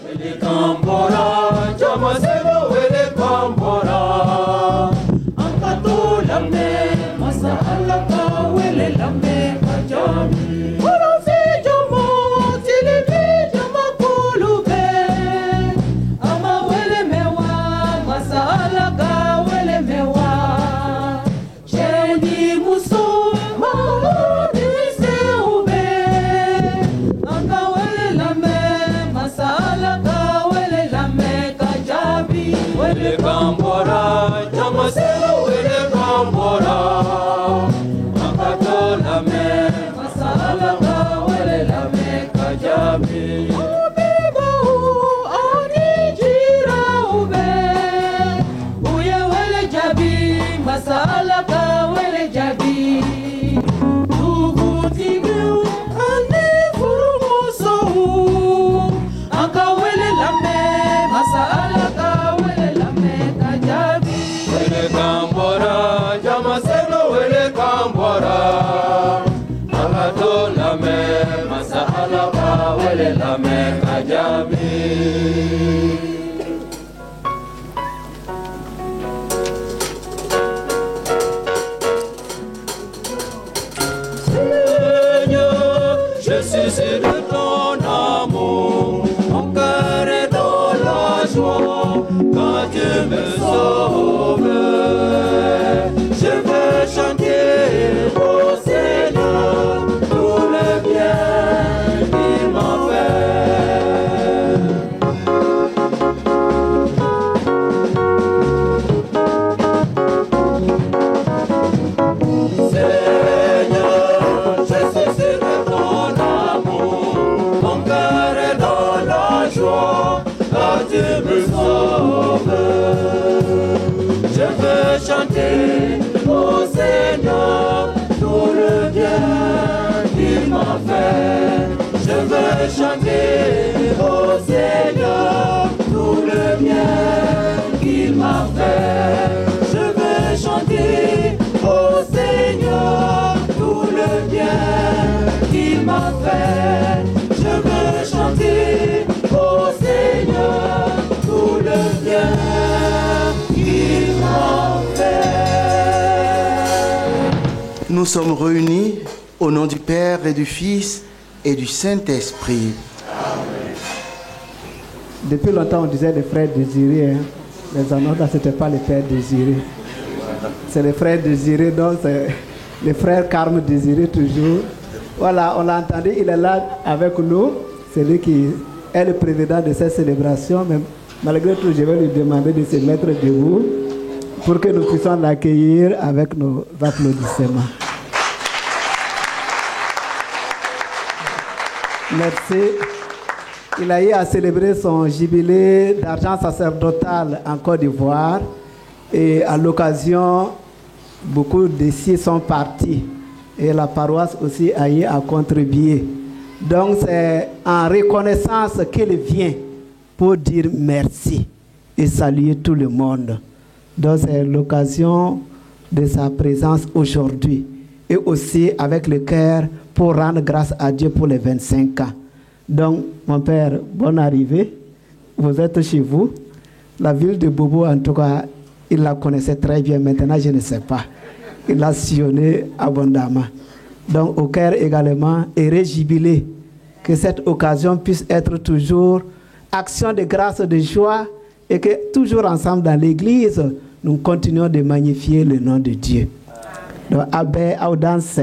Wele kambora, jamaselo wele kambora. Ankato lamne, masa alaka wele lamne kajami. Orofi jamo, tilibi jamakulube. Ama wele mewa, masa alaka wele mewa. Cheni muso, maudi se ube. Anka wele lamne, masa alaka wele lamne kajabi. Wele kambora, jamaselo wele kambora. Ankato lamne, masa alaka wele lamne kajabi. Ubiba ani jira ube. Uye wele jabi, masa alaka wele jabi. Dugu tigru, ani furumuso. Anka wele lamne, masa alaka wele lamne kajabi. Wele kambora, jamaselo wele kambora. Ankato lamne, masa alaka wele lamne kajabi. Seigneur, je suis de ton amour, mon cœur est dans la joie quand tu me sauves. Je veux chanter au Seigneur tout le bien qu'il m'a fait. Seigneur, je suis de ton amour, mon cœur est dans la joie quand tu me sauves. Je veux chanter au Seigneur tout le bien qu'il m'a fait. Je veux chanter au Seigneur tout le bien qu'il m'a fait. Je veux chanter au Seigneur tout le bien qu'il m'a fait. Je veux chanter au Seigneur tout le bien qu'il m'a fait. Nous sommes réunis au nom du Père et du Fils et du Saint-Esprit. Depuis longtemps, on disait les frères désirés. Hein. Les annonces, ce n'était pas les pères désirés. C'est les frères désirés, donc c'est les frères Carme désirés toujours. Voilà, on l'a entendu, il est là avec nous. C'est lui qui est le président de cette célébration. Mais malgré tout, je vais lui demander de se mettre debout pour que nous puissions l'accueillir avec nos applaudissements. Merci. Il a eu à célébrer son jubilé d'argent sacerdotal en Côte d'Ivoire. Et à l'occasion, beaucoup d'ici sont partis. Et la paroisse aussi a eu à contribuer. Donc c'est en reconnaissance qu'il vient pour dire merci et saluer tout le monde. Donc c'est l'occasion de sa présence aujourd'hui. Et aussi avec le cœur pour rendre grâce à Dieu pour les 25 ans. Donc, mon père, bonne arrivée. Vous êtes chez vous. La ville de Bobo, en tout cas, il la connaissait très bien. Maintenant, je ne sais pas. Il l'a sillonné abondamment. Donc, au cœur également, et réjubilé que cette occasion puisse être toujours action de grâce, de joie, et que toujours ensemble dans l'église, nous continuons de magnifier le nom de Dieu. Donc, Abbé, Audanse,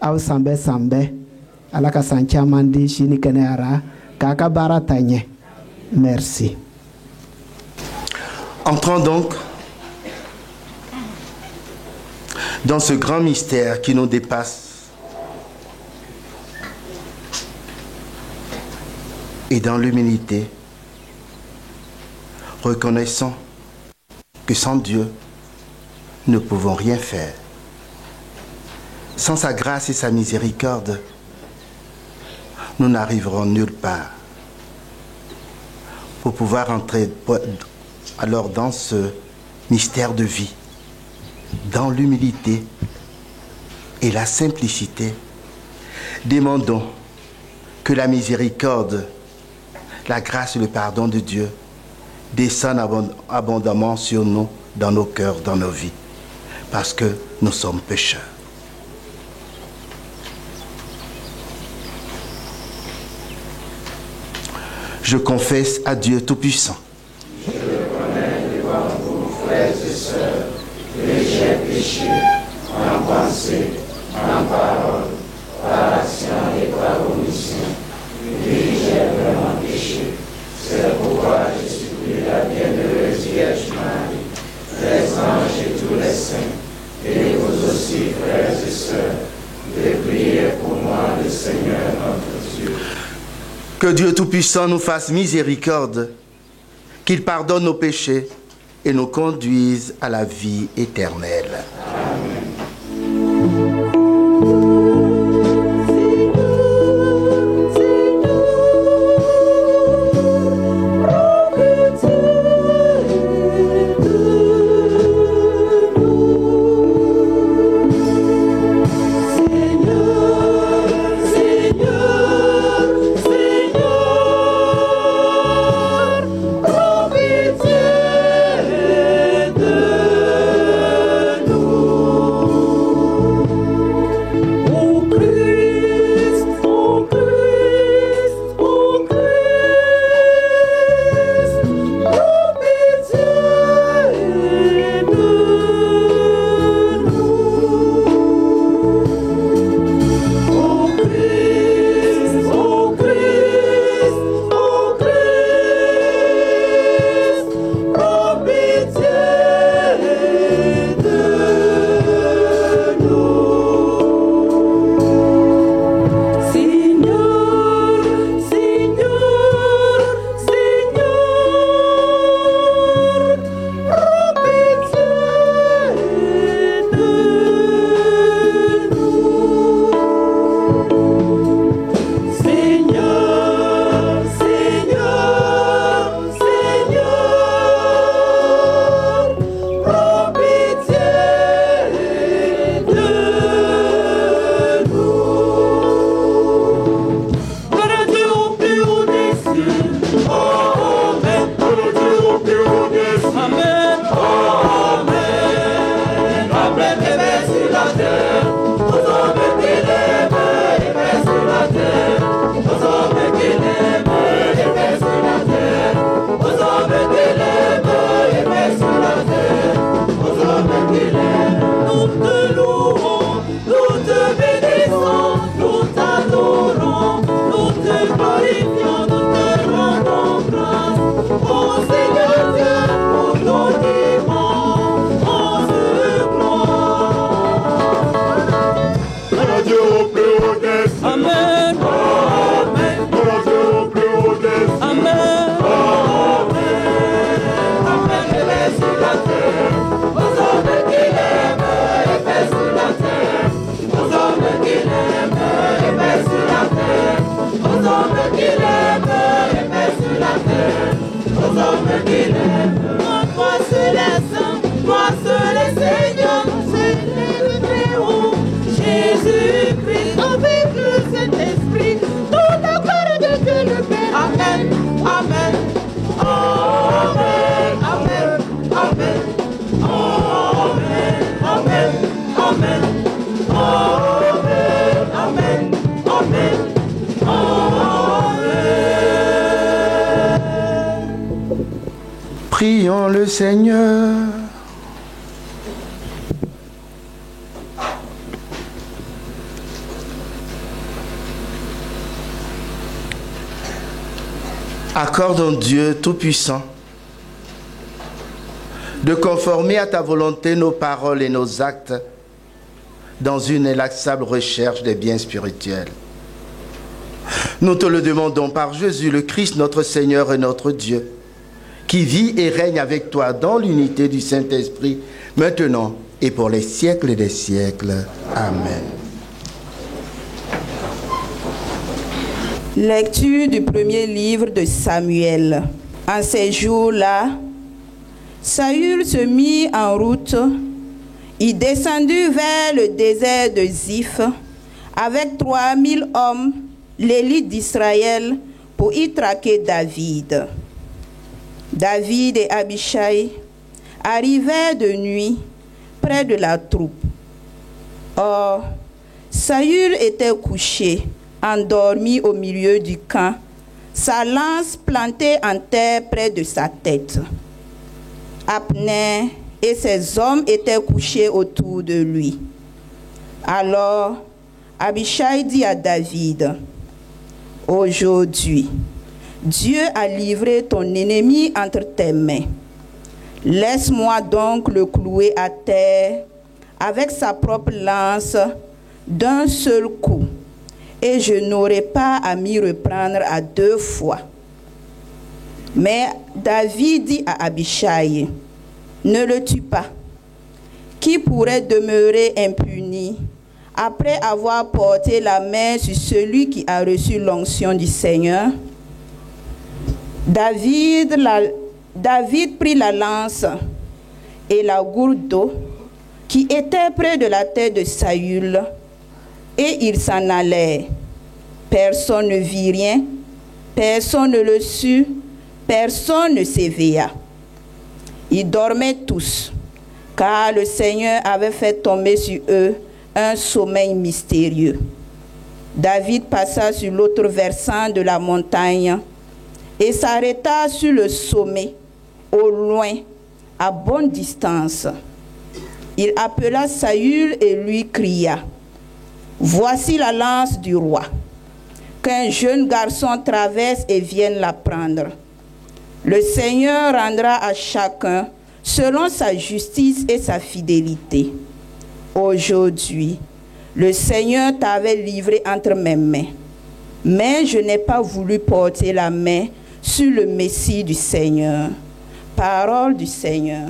Au Sambe Sambe, Alaka Sanchamandi, Shini Keneara, Kaka Baratanye. Merci. Entrons donc dans ce grand mystère qui nous dépasse et dans l'humilité, reconnaissons que sans Dieu, nous ne pouvons rien faire. Sans sa grâce et sa miséricorde, nous n'arriverons nulle part. Pour pouvoir entrer alors dans ce mystère de vie, dans l'humilité et la simplicité, demandons que la miséricorde la grâce et le pardon de Dieu descendent abondamment sur nous, dans nos cœurs, dans nos vies, parce que nous sommes pécheurs. Je confesse à Dieu Tout-Puissant. Je reconnais devant vous, frères et sœurs, que j'ai péché en pensée, en parole, par action et par omission. Oui, j'ai vraiment péché. C'est pourquoi je supplie la bienheureuse Vierge Marie, les anges et tous les saints, et vous aussi, frères et sœurs, de prier pour moi, le Seigneur notre Dieu. Que Dieu Tout-Puissant nous fasse miséricorde, qu'il pardonne nos péchés et nous conduise à la vie éternelle. Amen. Prions le Seigneur. Accorde, Dieu Tout-Puissant, de conformer à ta volonté nos paroles et nos actes dans une inlassable recherche des biens spirituels. Nous te le demandons par Jésus le Christ, notre Seigneur et notre Dieu, qui vit et règne avec toi dans l'unité du Saint-Esprit, maintenant et pour les siècles des siècles. Amen. Lecture du premier livre de Samuel. En ces jours-là, Saül se mit en route. Il descendit vers le désert de Ziph avec 3000 hommes, l'élite d'Israël, pour y traquer David. David et Abishai arrivèrent de nuit près de la troupe. Or, Saül était couché, endormi au milieu du camp, sa lance plantée en terre près de sa tête. Abner et ses hommes étaient couchés autour de lui. Alors, Abishai dit à David, « Aujourd'hui, Dieu a livré ton ennemi entre tes mains. Laisse-moi donc le clouer à terre avec sa propre lance d'un seul coup, et je n'aurai pas à m'y reprendre à 2 fois. » Mais David dit à Abishai, « Ne le tue pas. Qui pourrait demeurer impuni après avoir porté la main sur celui qui a reçu l'onction du Seigneur? » David prit la lance et la gourde d'eau qui était près de la tête de Saül, et il s'en allait. Personne ne vit rien, personne ne le sut, personne ne s'éveilla. Ils dormaient tous, car le Seigneur avait fait tomber sur eux un sommeil mystérieux. David passa sur l'autre versant de la montagne et s'arrêta sur le sommet, au loin, à bonne distance. Il appela Saül et lui cria, « Voici la lance du roi. Qu'un jeune garçon traverse et vienne la prendre. Le Seigneur rendra à chacun selon sa justice et sa fidélité. Aujourd'hui, le Seigneur t'avait livré entre mes mains, mais je n'ai pas voulu porter la main sur le Messie du Seigneur. » Parole du Seigneur.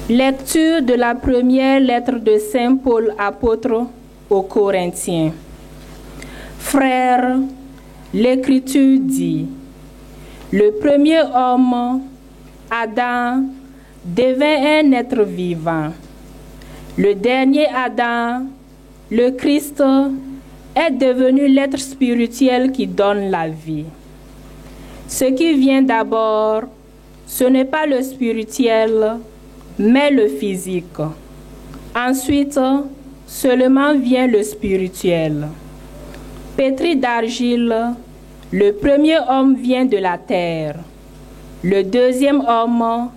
Lecture de la première lettre de Saint Paul apôtre aux Corinthiens. Frères, l'Écriture dit, le premier homme, Adam, devint un être vivant. Le dernier Adam, le Christ, est devenu l'être spirituel qui donne la vie. Ce qui vient d'abord, ce n'est pas le spirituel, mais le physique. Ensuite, seulement vient le spirituel. Pétri d'argile, le premier homme vient de la terre. Le deuxième homme,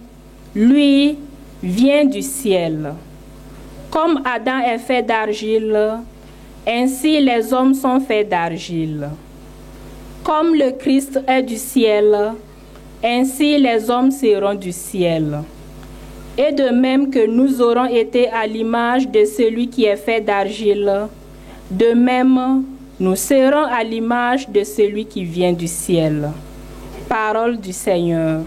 lui, vient du ciel. Comme Adam est fait d'argile, ainsi les hommes sont faits d'argile. Comme le Christ est du ciel, ainsi les hommes seront du ciel. Et de même que nous aurons été à l'image de celui qui est fait d'argile, de même nous serons à l'image de celui qui vient du ciel. Parole du Seigneur.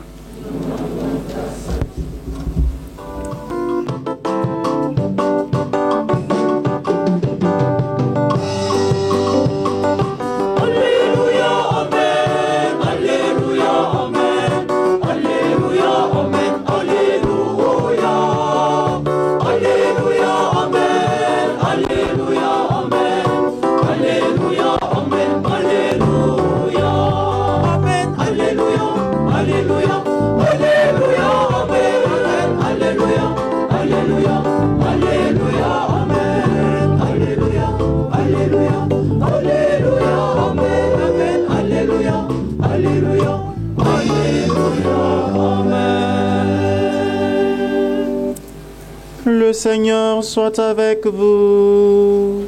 Le Seigneur soit avec vous.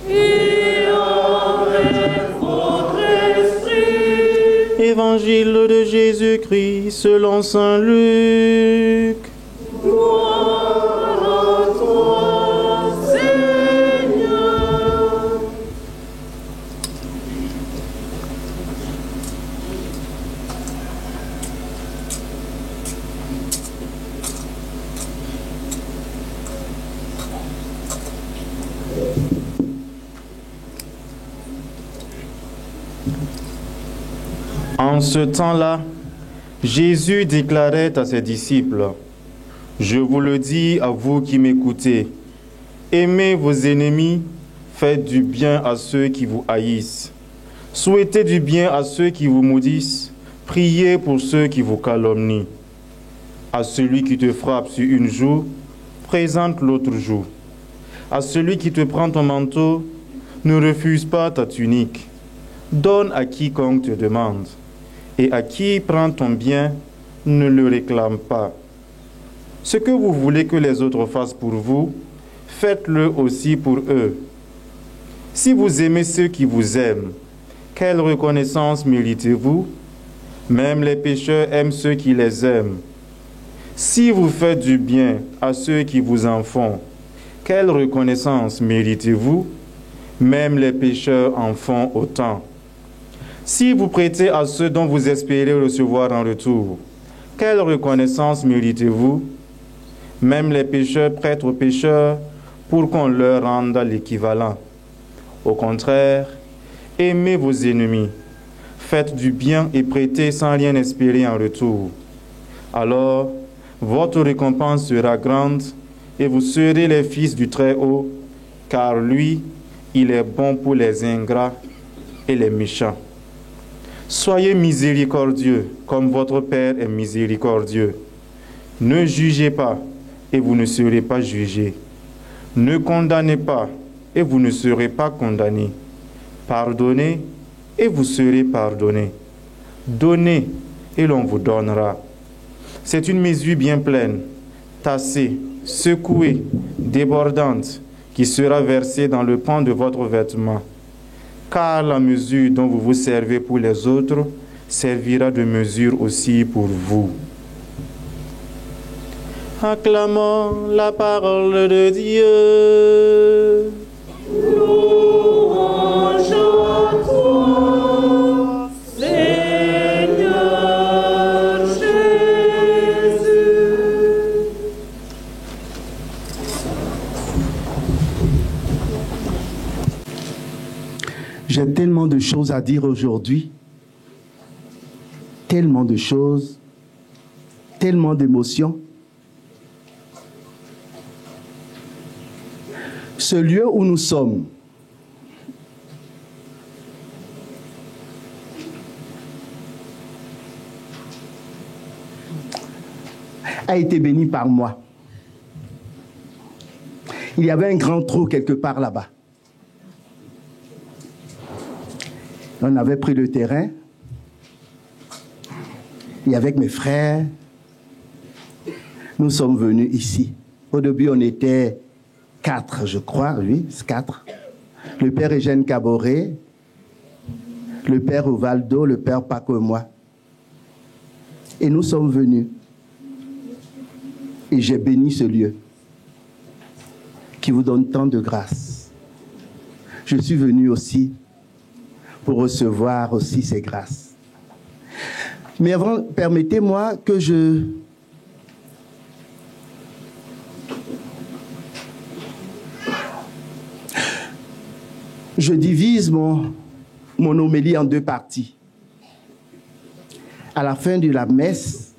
Et avec votre esprit. Évangile de Jésus-Christ selon saint Luc. Gloire à toi, Seigneur. En ce temps-là, Jésus déclarait à ses disciples, « Je vous le dis à vous qui m'écoutez, aimez vos ennemis, faites du bien à ceux qui vous haïssent, souhaitez du bien à ceux qui vous maudissent, priez pour ceux qui vous calomnient. À celui qui te frappe sur une joue, présente l'autre joue. À celui qui te prend ton manteau, ne refuse pas ta tunique. Donne à quiconque te demande. Et à qui prend ton bien, ne le réclame pas. Ce que vous voulez que les autres fassent pour vous, faites-le aussi pour eux. Si vous aimez ceux qui vous aiment, quelle reconnaissance méritez-vous? Même les pécheurs aiment ceux qui les aiment. Si vous faites du bien à ceux qui vous en font, quelle reconnaissance méritez-vous? Même les pécheurs en font autant. Si vous prêtez à ceux dont vous espérez recevoir en retour, quelle reconnaissance méritez-vous? Même les pécheurs prêtent aux pécheurs pour qu'on leur rende l'équivalent. Au contraire, aimez vos ennemis, faites du bien et prêtez sans rien espérer en retour. Alors, votre récompense sera grande et vous serez les fils du Très-Haut, car lui, il est bon pour les ingrats et les méchants. Soyez miséricordieux, comme votre Père est miséricordieux. Ne jugez pas, et vous ne serez pas jugés. Ne condamnez pas, et vous ne serez pas condamnés. Pardonnez, et vous serez pardonnés. Donnez, et l'on vous donnera. C'est une mesure bien pleine, tassée, secouée, débordante, qui sera versée dans le pan de votre vêtement. Car la mesure dont vous vous servez pour les autres servira de mesure aussi pour vous. Acclamons la parole de Dieu. Louange à toi, Seigneur Jésus. J'ai tellement de choses à dire aujourd'hui, tellement de choses, tellement d'émotions. Ce lieu où nous sommes a été béni par moi. Il y avait un grand trou quelque part là-bas. On avait pris le terrain. Et avec mes frères, nous sommes venus ici. Au début, on était 4, je crois, oui, 4. Le père Eugène Caboret, le père Uvaldo, le père Paco et moi. Et nous sommes venus. Et j'ai béni ce lieu qui vous donne tant de grâce. Je suis venu aussi pour recevoir aussi ces grâces. Mais avant, permettez-moi que je divise mon homélie en 2 parties. À la fin de la messe,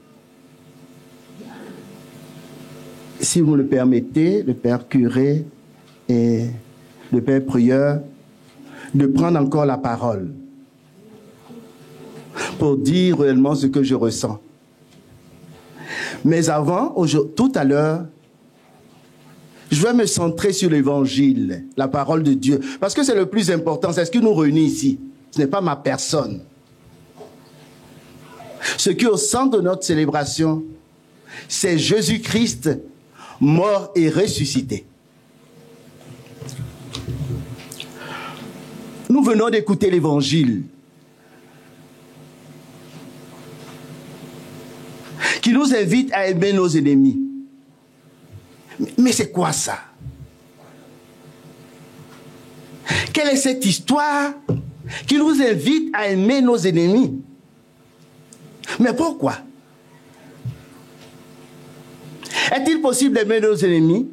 si vous le permettez, le père curé et le père prieur, de prendre encore la parole pour dire réellement ce que je ressens. Mais avant, tout à l'heure, je vais me centrer sur l'évangile, la parole de Dieu, parce que c'est le plus important, c'est ce qui nous réunit ici. Ce n'est pas ma personne. Ce qui est au centre de notre célébration, c'est Jésus-Christ, mort et ressuscité. Nous venons d'écouter l'évangile qui nous invite à aimer nos ennemis. Mais c'est quoi ça? Quelle est cette histoire qui nous invite à aimer nos ennemis? Mais pourquoi? Est-il possible d'aimer nos ennemis?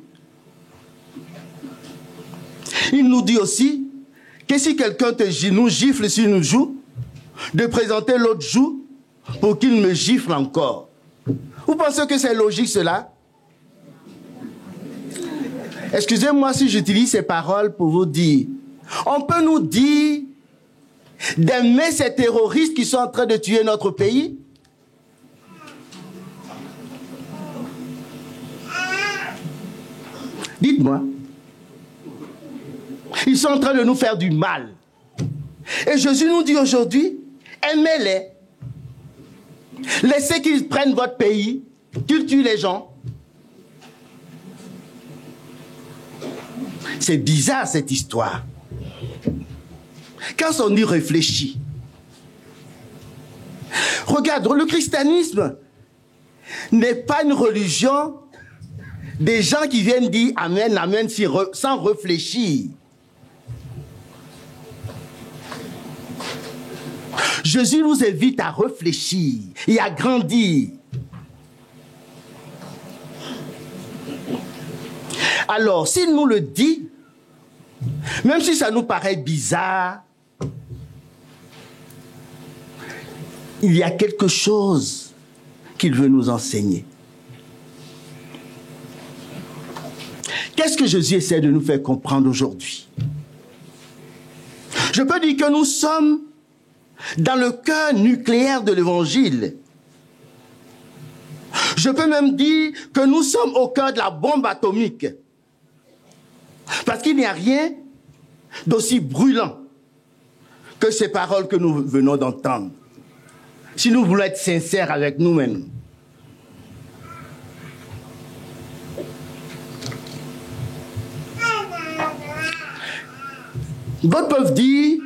Il nous dit aussi que si quelqu'un nous gifle sur une joue, de présenter l'autre joue pour qu'il me gifle encore. Vous pensez que c'est logique cela? Excusez-moi si j'utilise ces paroles pour vous dire, on peut nous dire d'aimer ces terroristes qui sont en train de tuer notre pays? Dites-moi. Ils sont en train de nous faire du mal. Et Jésus nous dit aujourd'hui, aimez-les. Laissez qu'ils prennent votre pays, qu'ils tuent les gens. C'est bizarre cette histoire. Quand on y réfléchit, regarde, le christianisme n'est pas une religion des gens qui viennent dire Amen, Amen sans réfléchir. Jésus nous invite à réfléchir et à grandir. Alors, s'il nous le dit, même si ça nous paraît bizarre, il y a quelque chose qu'il veut nous enseigner. Qu'est-ce que Jésus essaie de nous faire comprendre aujourd'hui? Je peux dire que nous sommes dans le cœur nucléaire de l'évangile. Je peux même dire que nous sommes au cœur de la bombe atomique. Parce qu'il n'y a rien d'aussi brûlant que ces paroles que nous venons d'entendre. Si nous voulons être sincères avec nous-mêmes. D'autres peuvent dire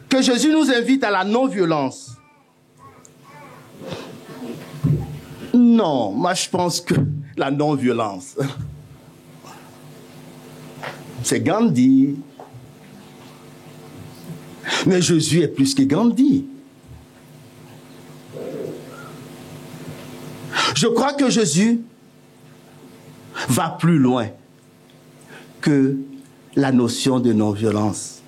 que Jésus nous invite à la non-violence. Non, moi je pense que la non-violence, c'est Gandhi. Mais Jésus est plus que Gandhi. Je crois que Jésus va plus loin que la notion de non-violence.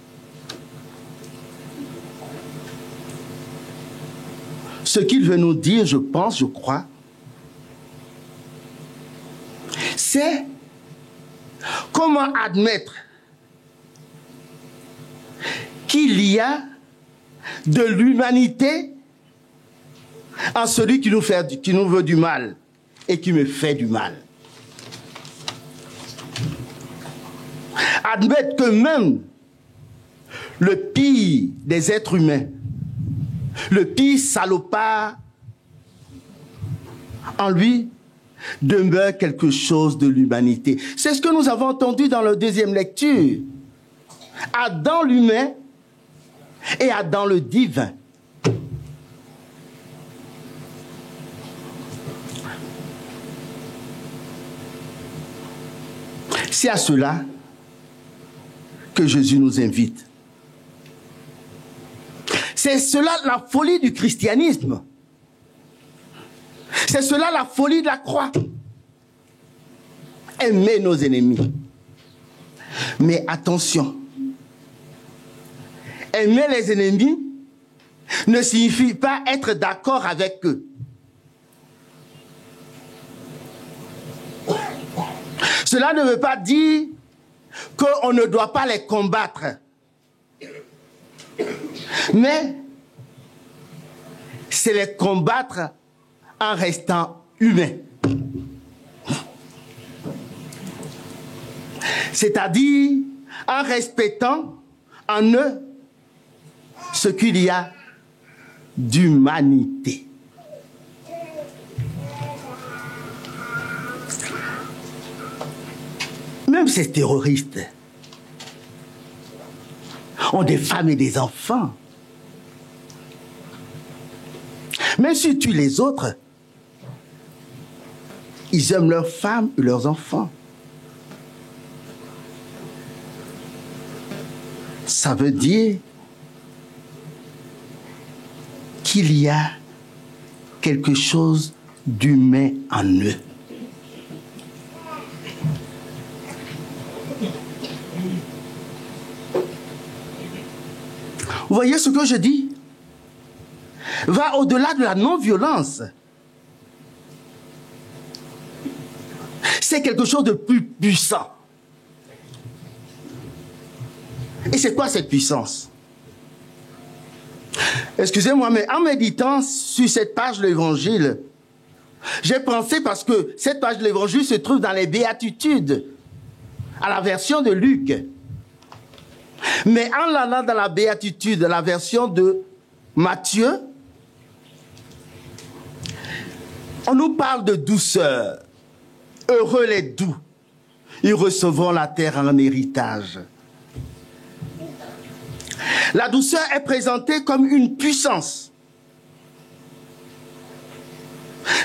Ce qu'il veut nous dire, je pense, je crois, c'est comment admettre qu'il y a de l'humanité en celui qui nous veut du mal et qui me fait du mal. admettre que même le pire des êtres humains, le pire salopard, en lui demeure quelque chose de l'humanité. C'est ce que nous avons entendu dans la deuxième lecture. Adam l'humain et Adam le divin. C'est à cela que Jésus nous invite. C'est cela la folie du christianisme. C'est cela la folie de la croix. Aimer nos ennemis. Mais attention, aimer les ennemis ne signifie pas être d'accord avec eux. Cela ne veut pas dire qu'on ne doit pas les combattre. Mais c'est les combattre en restant humain. C'est-à-dire en respectant en eux ce qu'il y a d'humanité. Même ces terroristes ont des femmes et des enfants. Même si tu les autres, ils aiment leurs femmes et leurs enfants. Ça veut dire qu'il y a quelque chose d'humain en eux. Vous voyez ce que je dis? Va au-delà de la non-violence. C'est quelque chose de plus puissant. Et c'est quoi cette puissance? Excusez-moi, mais en méditant sur cette page de l'Évangile, j'ai pensé, parce que cette page de l'Évangile se trouve dans les Béatitudes, à la version de Luc. Mais en allant dans la Béatitude, la version de Matthieu, on nous parle de douceur. Heureux les doux, ils recevront la terre en héritage. La douceur est présentée comme une puissance.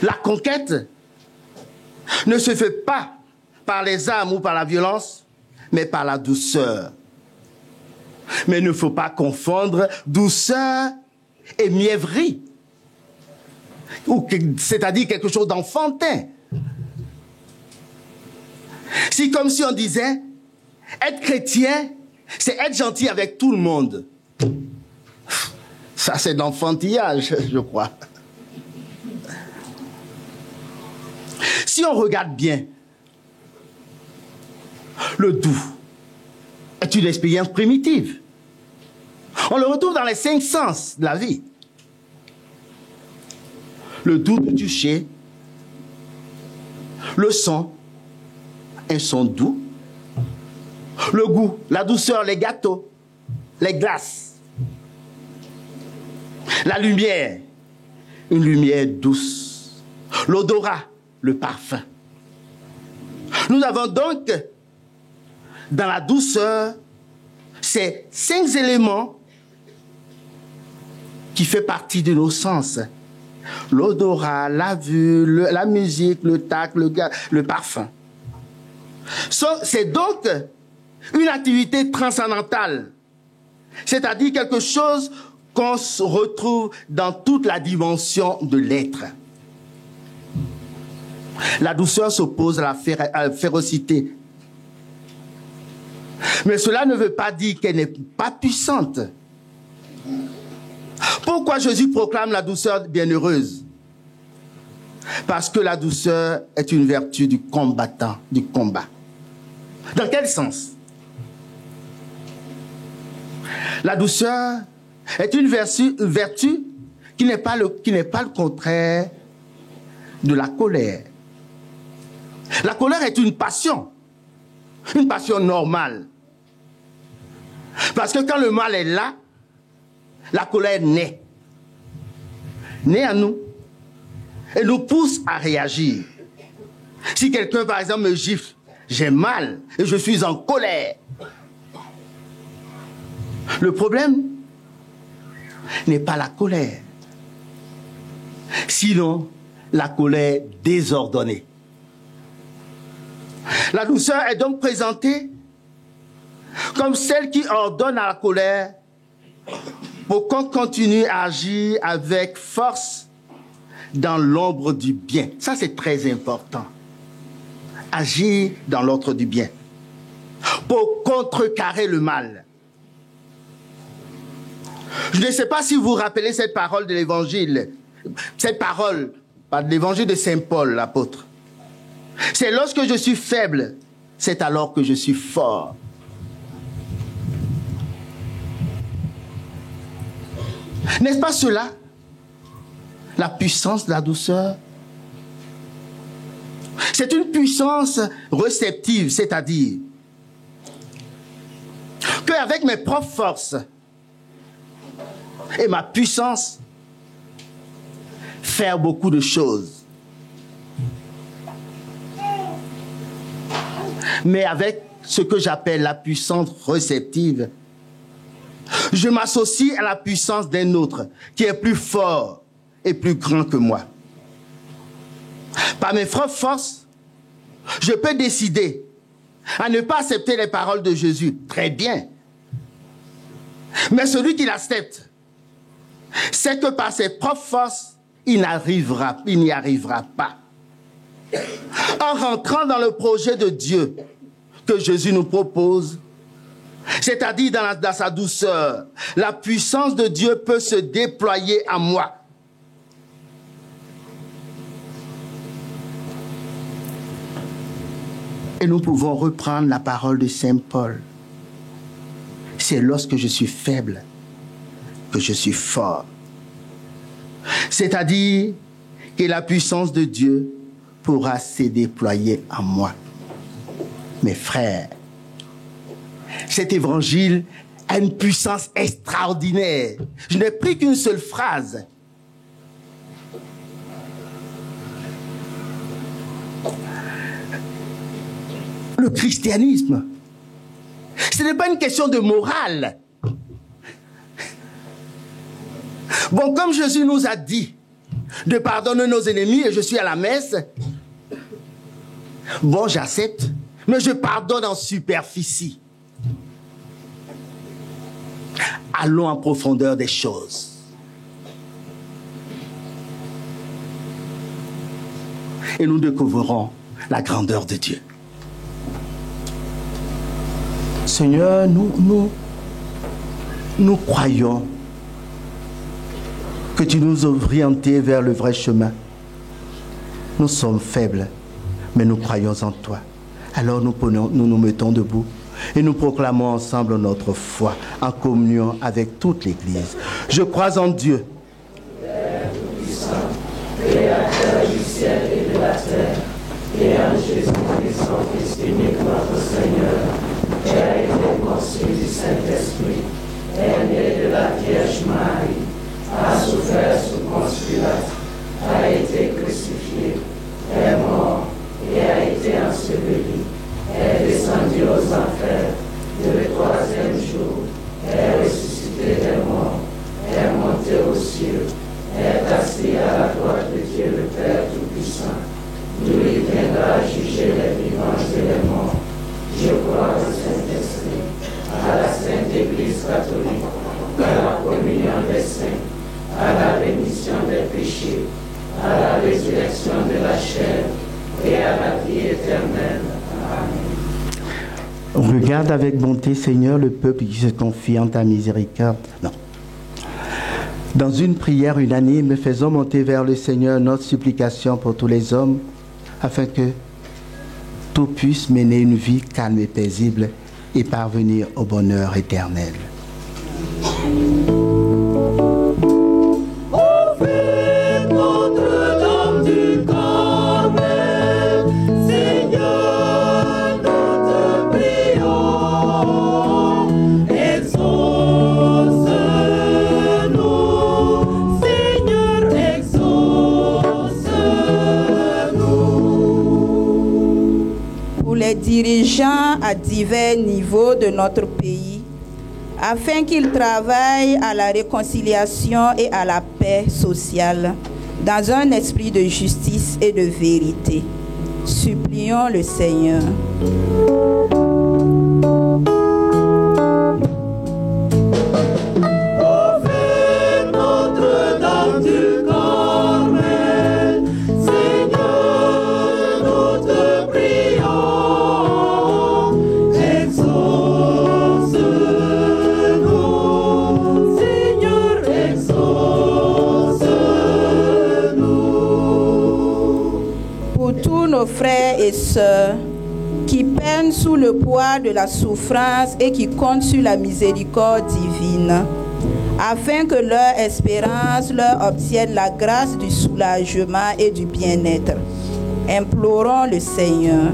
La conquête ne se fait pas par les armes ou par la violence, mais par la douceur. Mais il ne faut pas confondre douceur et mièvrerie, c'est-à-dire quelque chose d'enfantin. C'est comme si on disait, être chrétien, c'est être gentil avec tout le monde. Ça, c'est de l'enfantillage, je crois. Si on regarde bien, le doux est une expérience primitive. On le retrouve dans les 5 sens de la vie. Le doux du toucher, le son, un son doux, le goût, la douceur, les gâteaux, les glaces, la lumière, une lumière douce, l'odorat, le parfum. Nous avons donc dans la douceur ces 5 éléments qui font partie de nos sens. L'odorat, la vue, la musique, le tact, le parfum. C'est donc une activité transcendantale, c'est-à-dire quelque chose qu'on se retrouve dans toute la dimension de l'être. La douceur s'oppose à la férocité. Mais cela ne veut pas dire qu'elle n'est pas puissante. Pourquoi Jésus proclame la douceur bienheureuse? Parce que la douceur est une vertu du combattant, du combat. Dans quel sens? La douceur est une vertu qui n'est pas le contraire de la colère. La colère est une passion normale. Parce que quand le mal est là, la colère naît. Naît en nous. Et nous pousse à réagir. Si quelqu'un, par exemple, me gifle, j'ai mal et je suis en colère. Le problème n'est pas la colère. Sinon, la colère désordonnée. La douceur est donc présentée comme celle qui ordonne à la colère pour qu'on continue à agir avec force dans l'ombre du bien. Ça, c'est très important. Agir dans l'ordre du bien pour contrecarrer le mal. Je ne sais pas si vous vous rappelez cette parole de l'évangile, cette parole de l'évangile de Saint Paul, l'apôtre. C'est lorsque je suis faible, c'est alors que je suis fort. N'est-ce pas cela? La puissance de la douceur. C'est une puissance réceptive, c'est-à-dire qu'avec mes propres forces et ma puissance, faire beaucoup de choses. Mais avec ce que j'appelle la puissance réceptive, je m'associe à la puissance d'un autre qui est plus fort et plus grand que moi. Par mes propres forces, je peux décider à ne pas accepter les paroles de Jésus. Très bien. Mais celui qui l'accepte, c'est que par ses propres forces, il n'y arrivera pas. En rentrant dans le projet de Dieu que Jésus nous propose, c'est-à-dire dans sa douceur, la puissance de Dieu peut se déployer en moi. Et nous pouvons reprendre la parole de Saint Paul. C'est lorsque je suis faible que je suis fort. C'est-à-dire que la puissance de Dieu pourra se déployer en moi. Mes frères, cet évangile a une puissance extraordinaire. Je n'ai pris qu'une seule phrase. Le christianisme, ce n'est pas une question de morale. Bon, comme Jésus nous a dit de pardonner nos ennemis et je suis à la messe, bon, j'accepte, mais je pardonne en superficie. Allons en profondeur des choses. Et nous découvrons la grandeur de Dieu. Seigneur, nous croyons que tu nous as orientés vers le vrai chemin. Nous sommes faibles, mais nous croyons en toi. Alors nous nous mettons debout et nous proclamons ensemble notre foi en communion avec toute l'Église. Je crois en Dieu, Père tout-puissant, Créateur du ciel et de la terre, et en Jésus-Christ, son Fils unique, notre Seigneur, qui a été conçu du Saint-Esprit, est né de la Vierge Marie, a souffert sous Ponce Pilate, a été crucifié, est mort et a été enseveli, est descendu aux enfers, et le troisième jour est ressuscité des morts, est monté aux cieux, est assis à la droite de Dieu le Père Tout-Puissant. D'où il viendra juger les vivants et les morts. Je crois au Saint-Esprit, à la Sainte Église catholique, à la communion des saints, à la rémission des péchés, à la résurrection de la chair et à la vie éternelle. Amen. regarde avec bonté, Seigneur, le peuple qui se confie en ta miséricorde. Non. Dans une prière unanime, faisons monter vers le Seigneur notre supplication pour tous les hommes, afin que tout puisse mener une vie calme et paisible et parvenir au bonheur éternel. Seigneur, nous te prions, dirigeants à divers niveaux de notre pays, afin qu'ils travaillent à la réconciliation et à la paix sociale, dans un esprit de justice et de vérité. Supplions le Seigneur. Nos frères et sœurs qui peinent sous le poids de la souffrance et qui comptent sur la miséricorde divine, afin que leur espérance leur obtienne la grâce du soulagement et du bien-être. Implorons le Seigneur.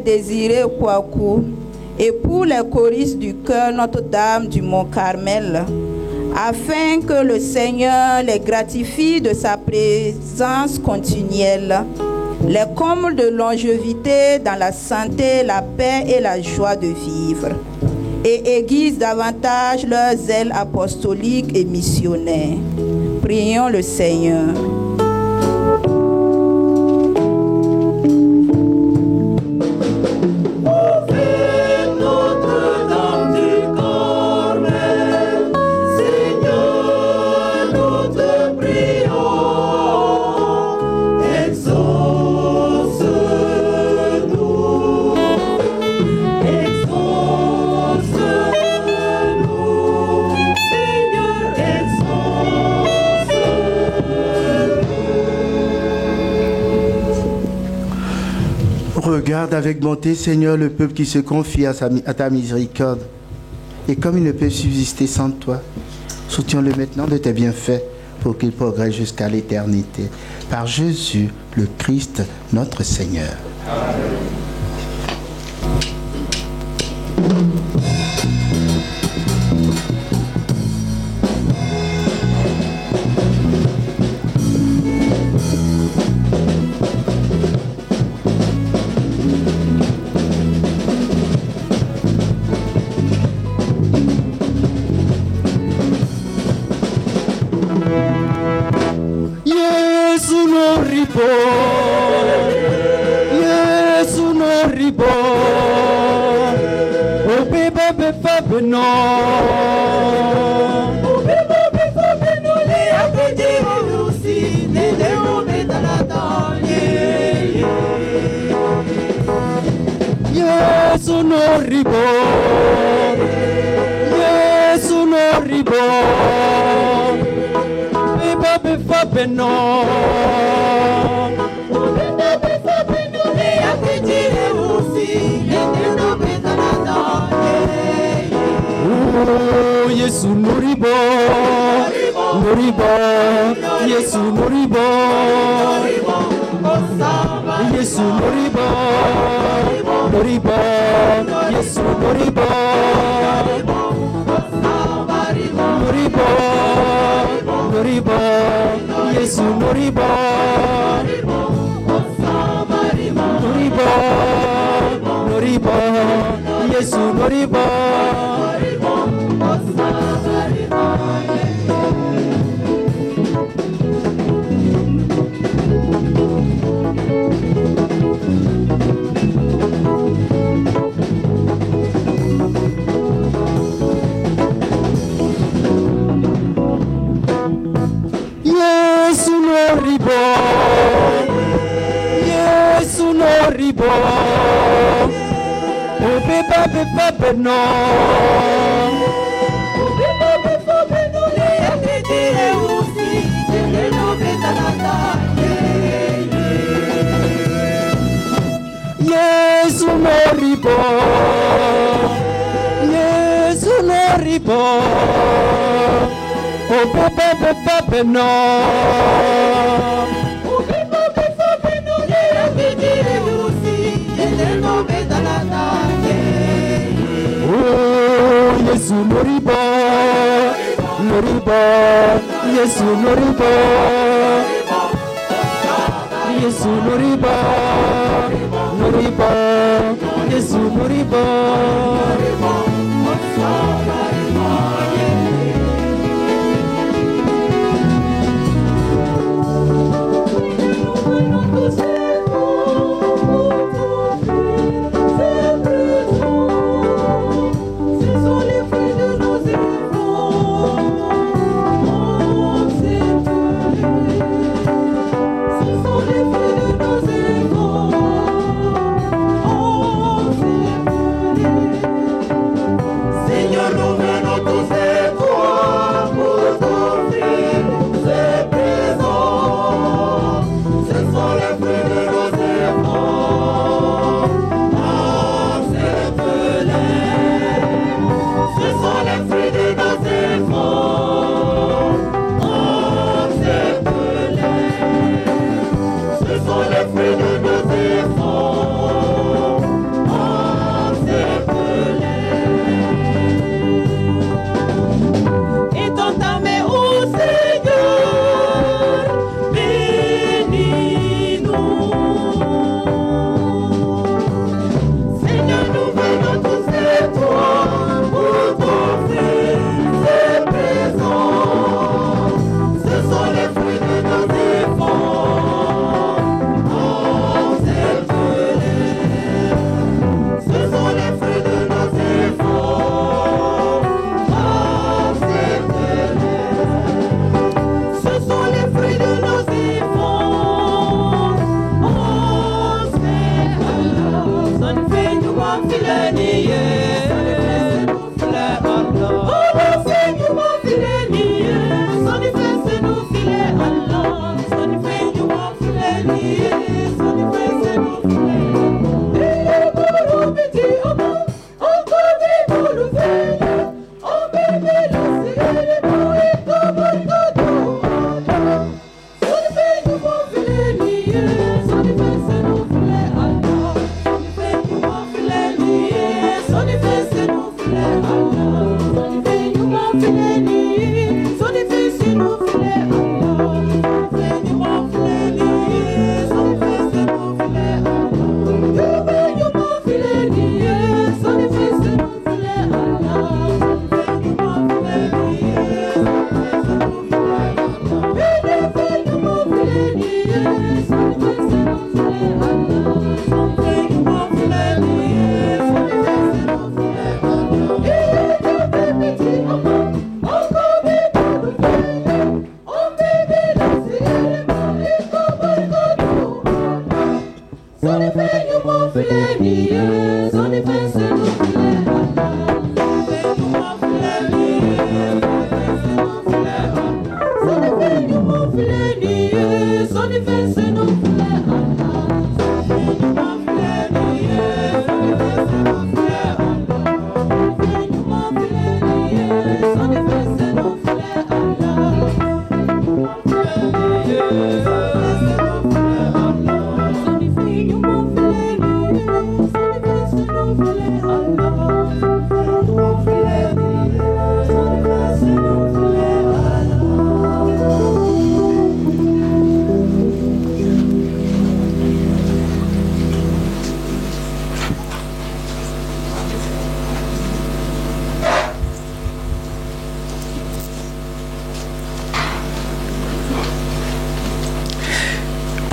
Désiré Kouakou et pour les choristes du cœur Notre-Dame du Mont-Carmel, afin que le Seigneur les gratifie de sa présence continuelle, les comble de longévité dans la santé, la paix et la joie de vivre, et aiguise davantage leurs ailes apostoliques et missionnaires. Prions le Seigneur. Regarde avec bonté, Seigneur, le peuple qui se confie à ta miséricorde. Et comme il ne peut subsister sans toi, soutiens-le maintenant de tes bienfaits pour qu'il progresse jusqu'à l'éternité. Par Jésus, le Christ, notre Seigneur. Amen.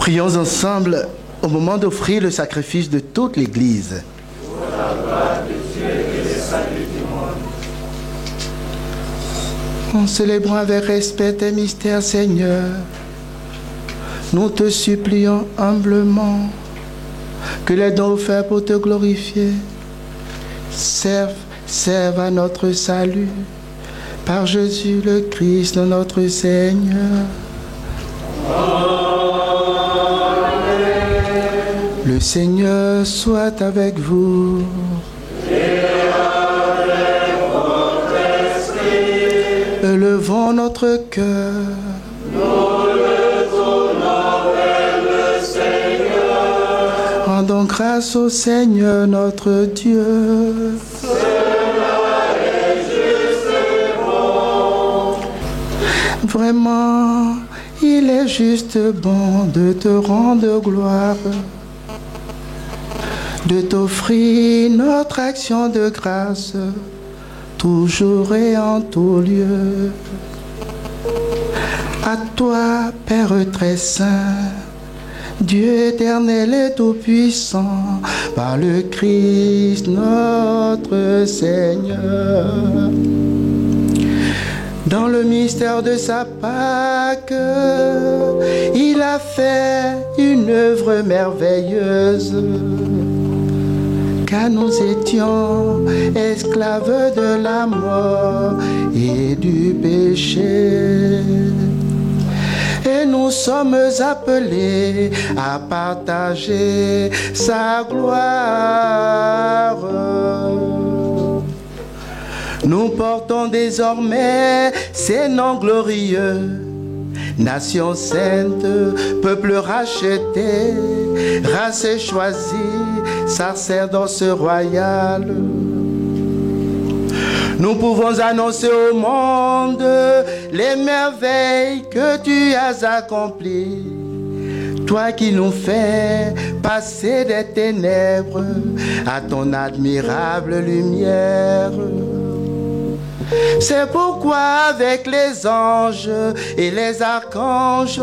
Prions ensemble au moment d'offrir le sacrifice de toute l'Église. Pour la gloire de Dieu et le salut du monde. En célébrant avec respect tes mystères, Seigneur, nous te supplions humblement que les dons offerts pour te glorifier servent à notre salut par Jésus le Christ, notre Seigneur. Le Seigneur soit avec vous. Et avec votre esprit. notre cœur. Nous le tournons vers le Seigneur. Rendons grâce au Seigneur notre Dieu. Cela est juste et bon. Vraiment, il est juste bon de te rendre gloire, de t'offrir notre action de grâce, toujours et en tout lieu. À toi, Père très saint, Dieu éternel et tout-puissant, par le Christ notre Seigneur. Dans le mystère de sa Pâque, il a fait une œuvre merveilleuse, car nous étions esclaves de la mort et du péché. Et nous sommes appelés à partager sa gloire. Nous portons désormais ces noms glorieux, nation sainte, peuple racheté, race choisie, sacerdoce royal. Nous pouvons annoncer au monde les merveilles que tu as accomplies. Toi qui nous fais passer des ténèbres à ton admirable lumière. C'est pourquoi avec les anges et les archanges,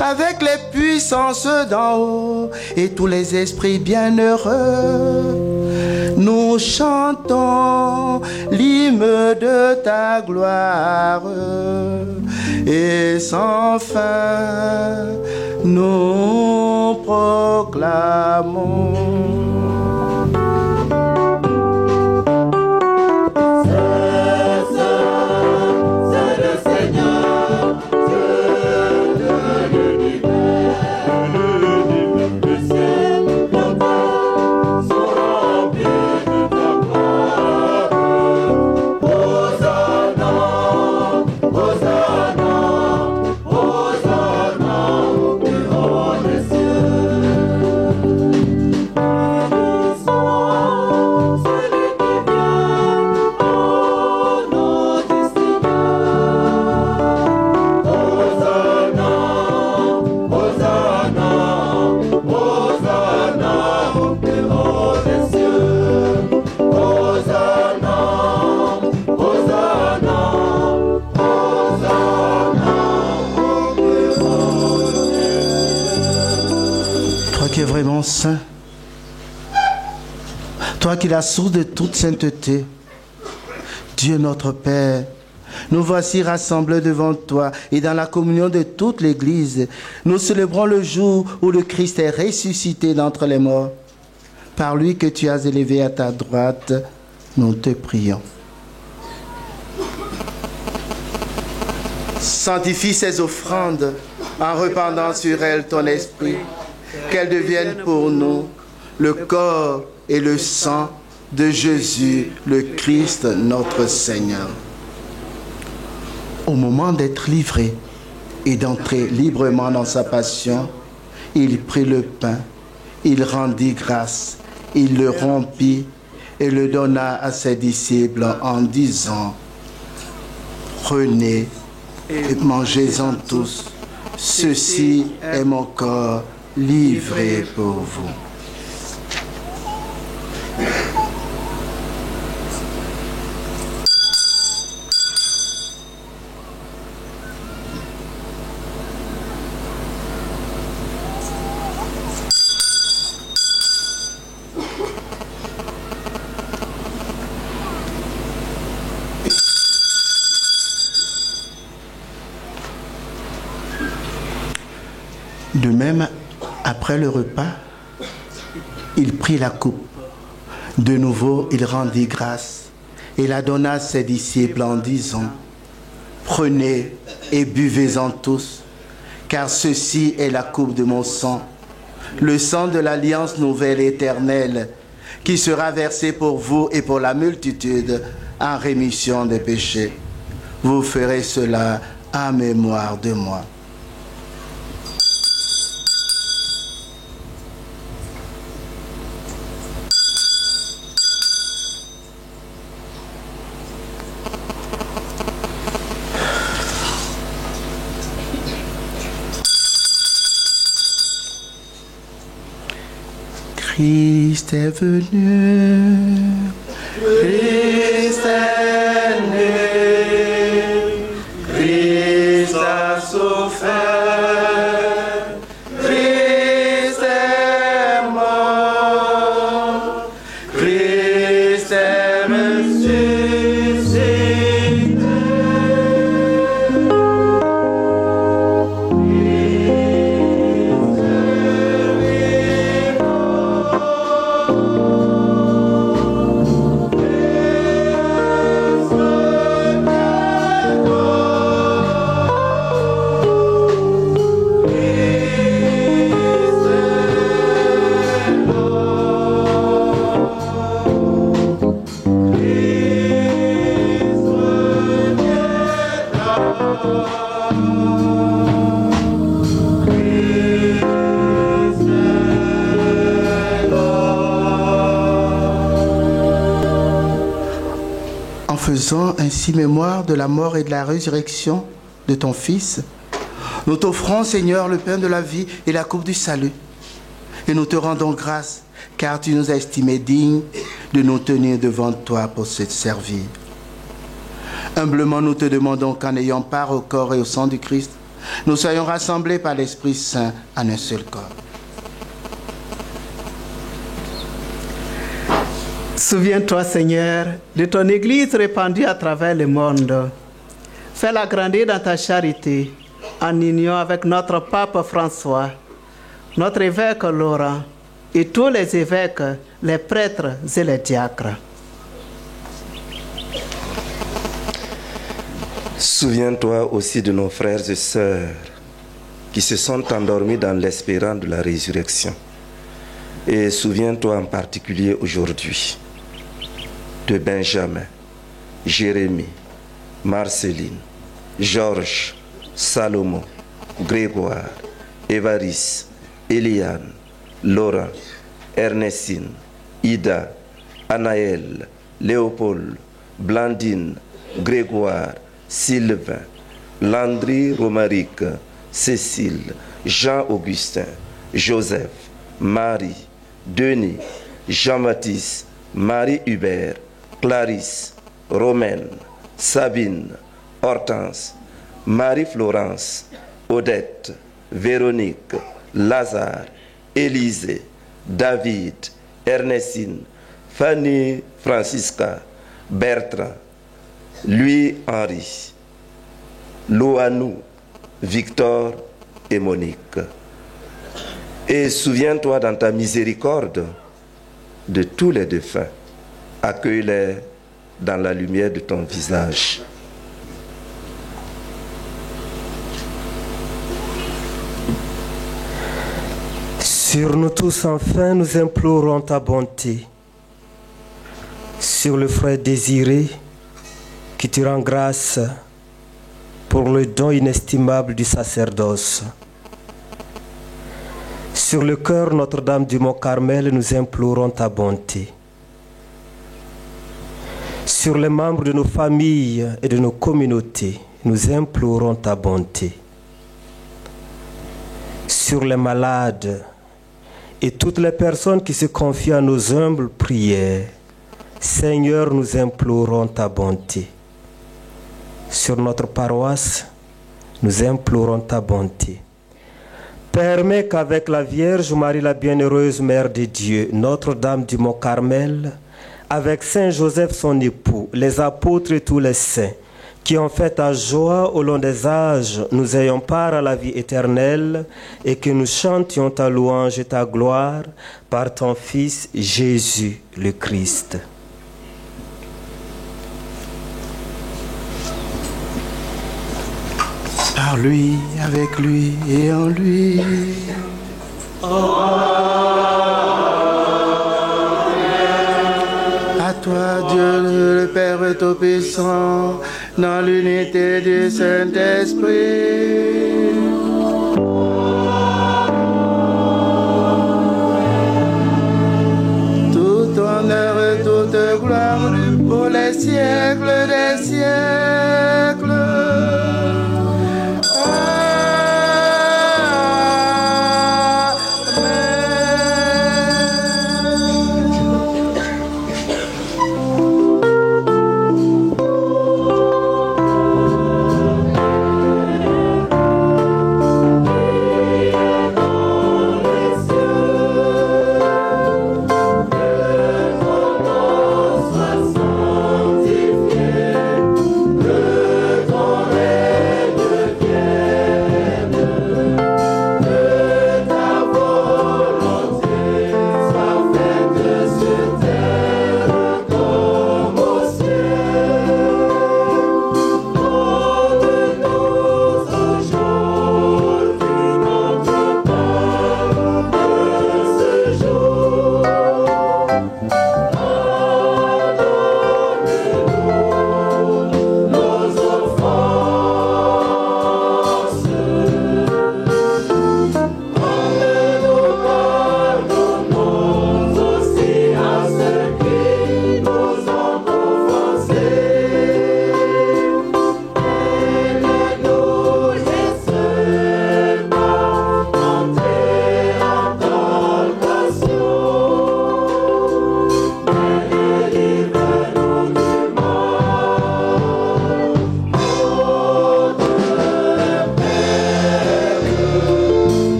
avec les puissances d'en haut et tous les esprits bienheureux, nous chantons l'hymne de ta gloire. Et sans fin, nous proclamons. Vraiment saint, toi qui es la source de toute sainteté, Dieu notre Père, nous voici rassemblés devant toi et dans la communion de toute l'Église. Nous célébrons le jour où le Christ est ressuscité d'entre les morts. Par lui que tu as élevé à ta droite, nous te prions. Sanctifie ces offrandes en répandant sur elles ton esprit, qu'elles deviennent pour nous le corps et le sang de Jésus, le Christ, notre Seigneur. Au moment d'être livré et d'entrer librement dans sa passion, il prit le pain, il rendit grâce, il le rompit et le donna à ses disciples en disant: prenez et mangez-en tous, ceci est mon corps livré pour vous. De même, après le repas, il prit la coupe. De nouveau, il rendit grâce et la donna à ses disciples en disant: prenez et buvez-en tous, car ceci est la coupe de mon sang, le sang de l'alliance nouvelle et éternelle, qui sera versé pour vous et pour la multitude en rémission des péchés. Vous ferez cela en mémoire de moi. Christ est venu, Christ est né, Christ a souffert, Christ est mort, Christ est ressuscité. Faisons ainsi mémoire de la mort et de la résurrection de ton Fils. Nous t'offrons, Seigneur, le pain de la vie et la coupe du salut. Et nous te rendons grâce, car tu nous as estimés dignes de nous tenir devant toi pour te servir. Humblement, nous te demandons qu'en ayant part au corps et au sang du Christ, nous soyons rassemblés par l'Esprit Saint en un seul corps. Souviens-toi, Seigneur, de ton Église répandue à travers le monde. Fais-la grandir dans ta charité, en union avec notre pape François, notre évêque Laurent et tous les évêques, les prêtres et les diacres. Souviens-toi aussi de nos frères et sœurs qui se sont endormis dans l'espérance de la résurrection. Et souviens-toi en particulier aujourd'hui de Benjamin, Jérémie, Marceline, Georges, Salomon, Grégoire, Évariste, Eliane, Laurent, Ernestine, Ida, Anaël, Léopold, Blandine, Grégoire, Sylvain, Landry Romaric, Cécile, Jean-Augustin, Joseph, Marie, Denis, Jean-Baptiste, Marie-Hubert, Clarisse, Romaine, Sabine, Hortense, Marie-Florence, Odette, Véronique, Lazare, Élisée, David, Ernestine, Fanny Francisca, Bertrand, Louis-Henri, Loanou, Victor et Monique. Et souviens-toi dans ta miséricorde de tous les défunts. Accueille-les dans la lumière de ton visage. Sur nous tous, enfin, nous implorons ta bonté. Sur le frère désiré qui te rend grâce pour le don inestimable du sacerdoce. Sur le cœur Notre-Dame du Mont-Carmel, nous implorons ta bonté. Sur les membres de nos familles et de nos communautés, nous implorons ta bonté. Sur les malades et toutes les personnes qui se confient à nos humbles prières, Seigneur, nous implorons ta bonté. Sur notre paroisse, nous implorons ta bonté. Permets qu'avec la Vierge Marie, la bienheureuse Mère de Dieu, Notre-Dame du Mont-Carmel, avec Saint Joseph son époux, les apôtres et tous les saints, qui ont fait ta joie au long des âges, nous ayons part à la vie éternelle et que nous chantions ta louange et ta gloire par ton Fils Jésus le Christ. Par lui, avec lui et en lui. À toi, Dieu le Père Tout-Puissant, dans l'unité du Saint-Esprit. Tout honneur et toute gloire pour les siècles des siècles.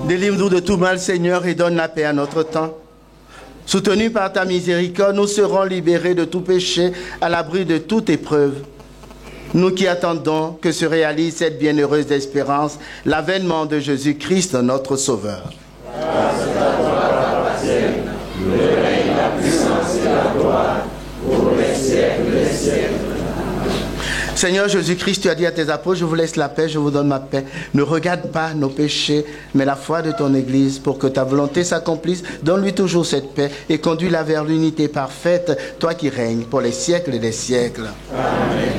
Délivre-nous de tout mal, Seigneur, et donne la paix à notre temps. Soutenus par ta miséricorde, nous serons libérés de tout péché, à l'abri de toute épreuve. Nous qui attendons que se réalise cette bienheureuse espérance, l'avènement de Jésus-Christ, notre Sauveur. Grâce à toi, Père, le règne, la puissance et la gloire, pour les siècles des siècles. Seigneur Jésus-Christ, tu as dit à tes apôtres, je vous laisse la paix, je vous donne ma paix. Ne regarde pas nos péchés, mais la foi de ton Église, pour que ta volonté s'accomplisse. Donne-lui toujours cette paix et conduis-la vers l'unité parfaite, toi qui règnes pour les siècles des siècles. Amen.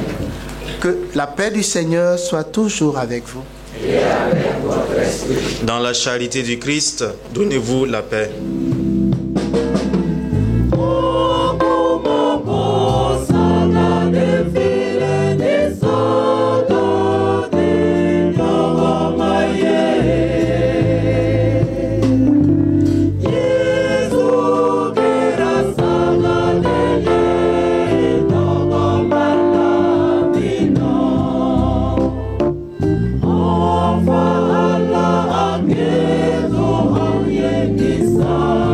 Que la paix du Seigneur soit toujours avec vous. Et avec votre esprit. Dans la charité du Christ, donnez-vous la paix. Sa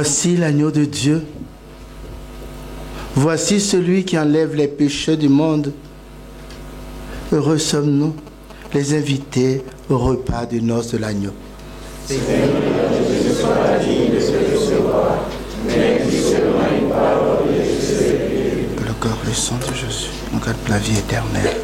Voici l'agneau de Dieu. Voici celui qui enlève les péchés du monde. Heureux sommes-nous, les invités au repas de noces de l'agneau. Seigneur, je ne sois pas digne de te recevoir, mais dis seulement une parole et je serai guéri. Que le corps et le sang de Jésus nous garde pour la vie éternelle.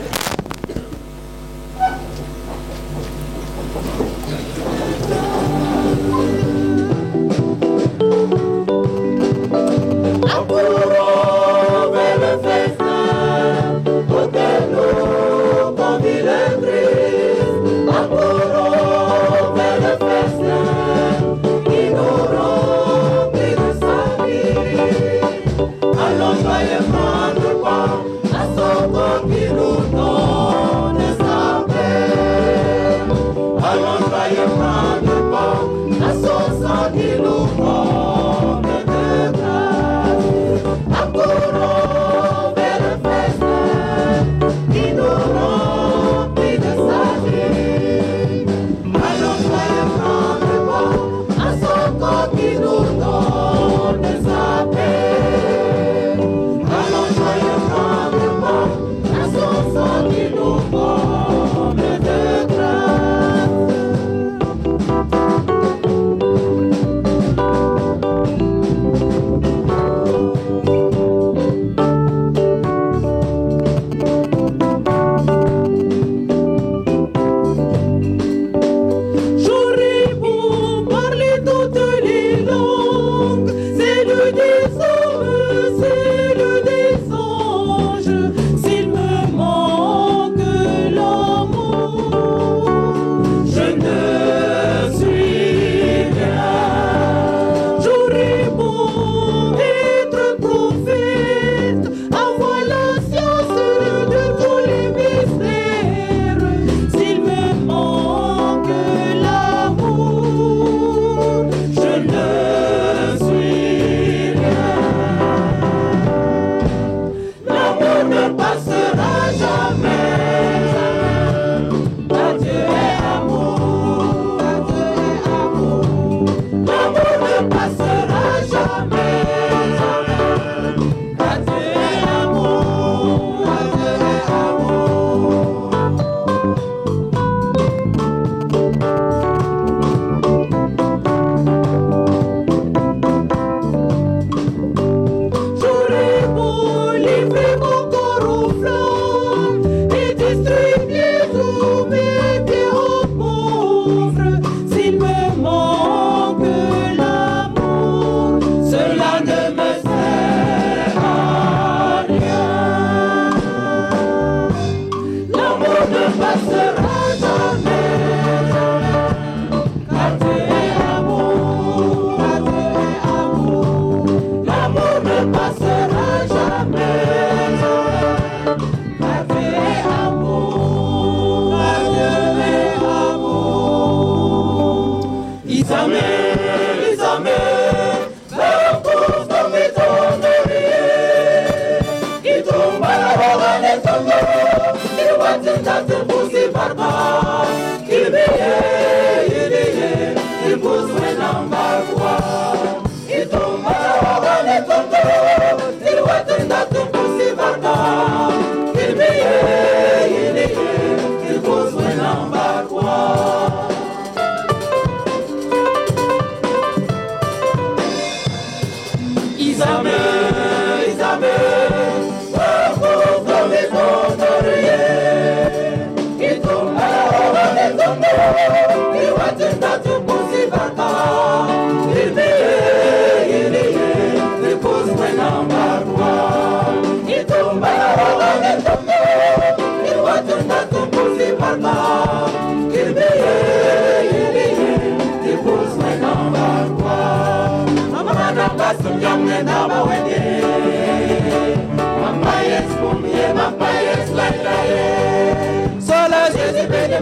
Sois la Jésus, belle,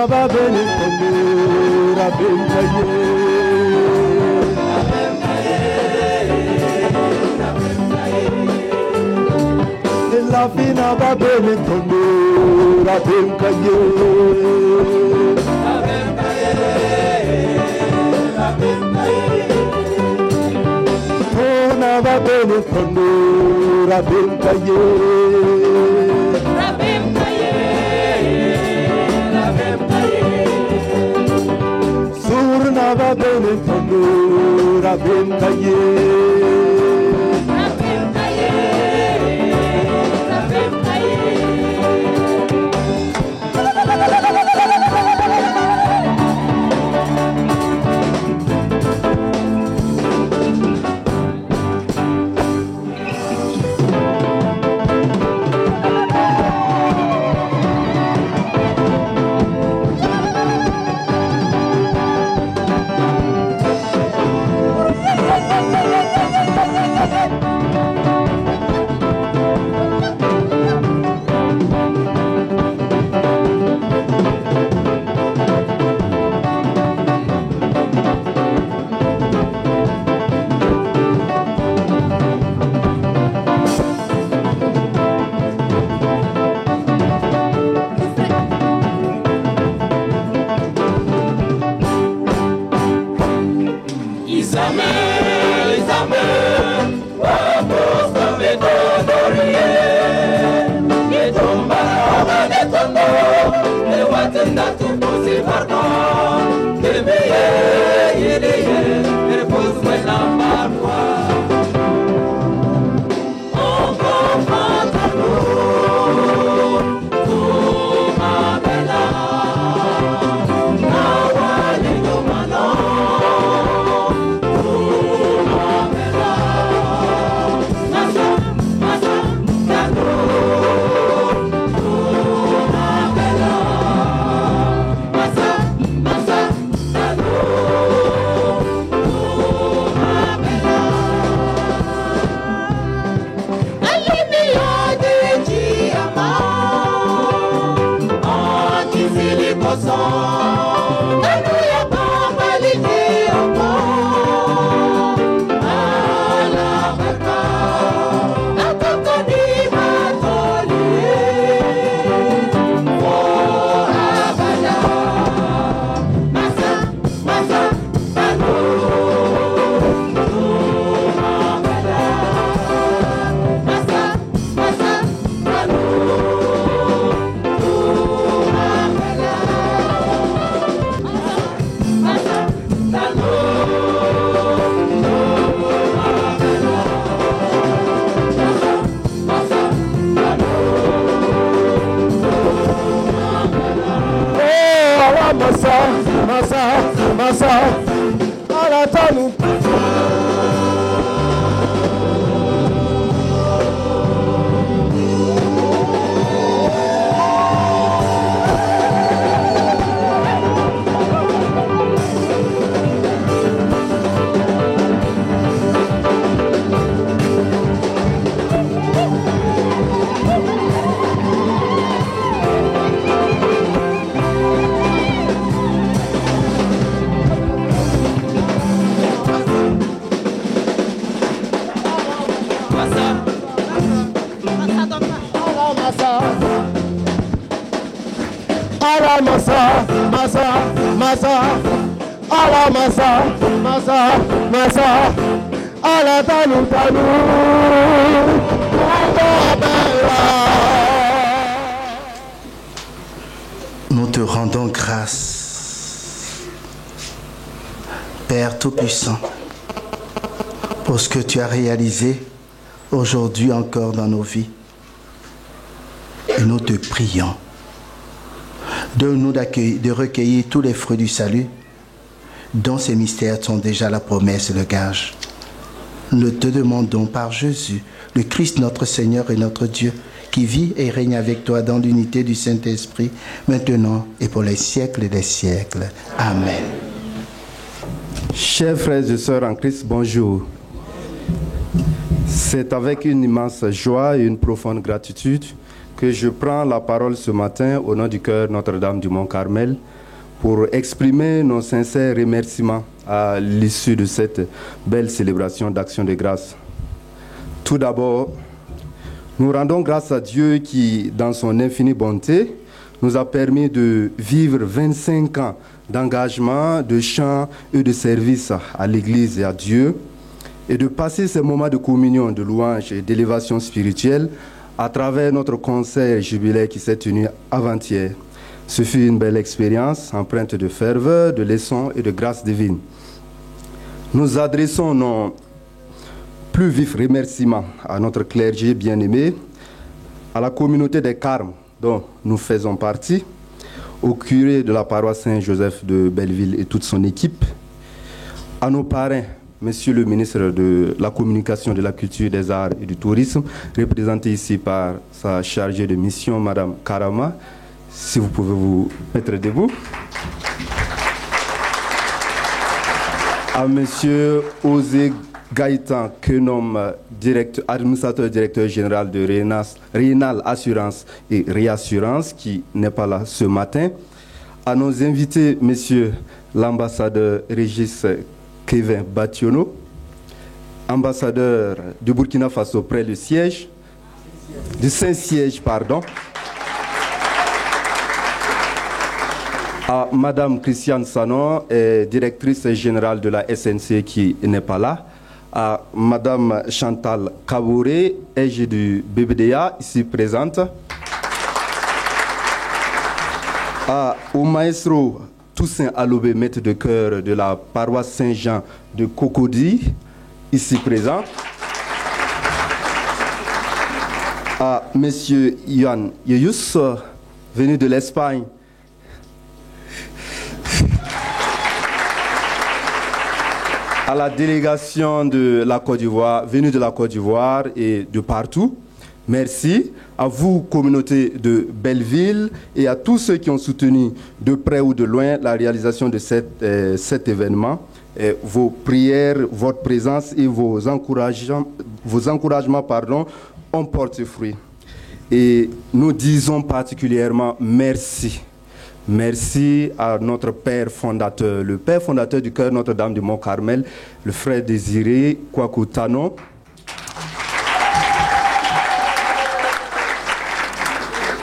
naba beni kondo rabim kaye. La fina va bene kondo rabim kaye. Tona va bene kondo rabim kaye. Surna va bene kondo rabim kaye. Nous te rendons grâce, Père Tout-Puissant, pour ce que tu as réalisé aujourd'hui encore dans nos vies. Et nous te prions. Donne-nous de recueillir tous les fruits du salut, dont ces mystères sont déjà la promesse et le gage. Nous te demandons par Jésus, le Christ notre Seigneur et notre Dieu, qui vit et règne avec toi dans l'unité du Saint-Esprit, maintenant et pour les siècles des siècles. Amen. Chers frères et sœurs en Christ, bonjour. C'est avec une immense joie et une profonde gratitude que je prends la parole ce matin au nom du chœur Notre-Dame du Mont-Carmel pour exprimer nos sincères remerciements à l'issue de cette belle célébration d'Action de grâce. Tout d'abord, nous rendons grâce à Dieu qui, dans son infinie bonté, nous a permis de vivre 25 ans d'engagement, de chant et de service à l'Église et à Dieu, et de passer ces moments de communion, de louange et d'élévation spirituelle à travers notre concert jubilaire qui s'est tenu avant-hier. Ce fut une belle expérience, empreinte de ferveur, de leçons et de grâce divine. Nous adressons nos plus vifs remerciements à notre clergé bien-aimé, à la communauté des Carmes dont nous faisons partie, au curé de la paroisse Saint-Joseph de Belleville et toute son équipe, à nos parrains, Monsieur le ministre de la Communication, de la Culture, des Arts et du Tourisme, représenté ici par sa chargée de mission, Madame Karama. Si vous pouvez vous mettre debout. À Monsieur Osé Gaëtan, que nomme administrateur directeur général de Rénal Assurance et Réassurance, qui n'est pas là ce matin. À nos invités, Monsieur l'ambassadeur Régis Kevin Bationo, ambassadeur du Burkina Faso près du siège, du Saint-Siège, pardon. À Madame Christiane Sanon, directrice générale de la SNC qui n'est pas là. À Madame Chantal Kabouré, EG du BBDA, ici présente. Au maestro Toussaint Alobé, maître de chœur de la paroisse Saint-Jean de Cocody, ici présent. À Monsieur Ian Yeyus, venu de l'Espagne. À la délégation de la Côte d'Ivoire, venue de la Côte d'Ivoire et de partout. Merci à vous, communauté de Belleville, et à tous ceux qui ont soutenu de près ou de loin la réalisation de cet événement. Vos prières, votre présence et vos encouragements ont porté fruit. Et nous disons particulièrement merci. Merci à notre Père fondateur, le Père fondateur du chœur Notre-Dame du Mont-Carmel, le frère Désiré Kwaku Tano.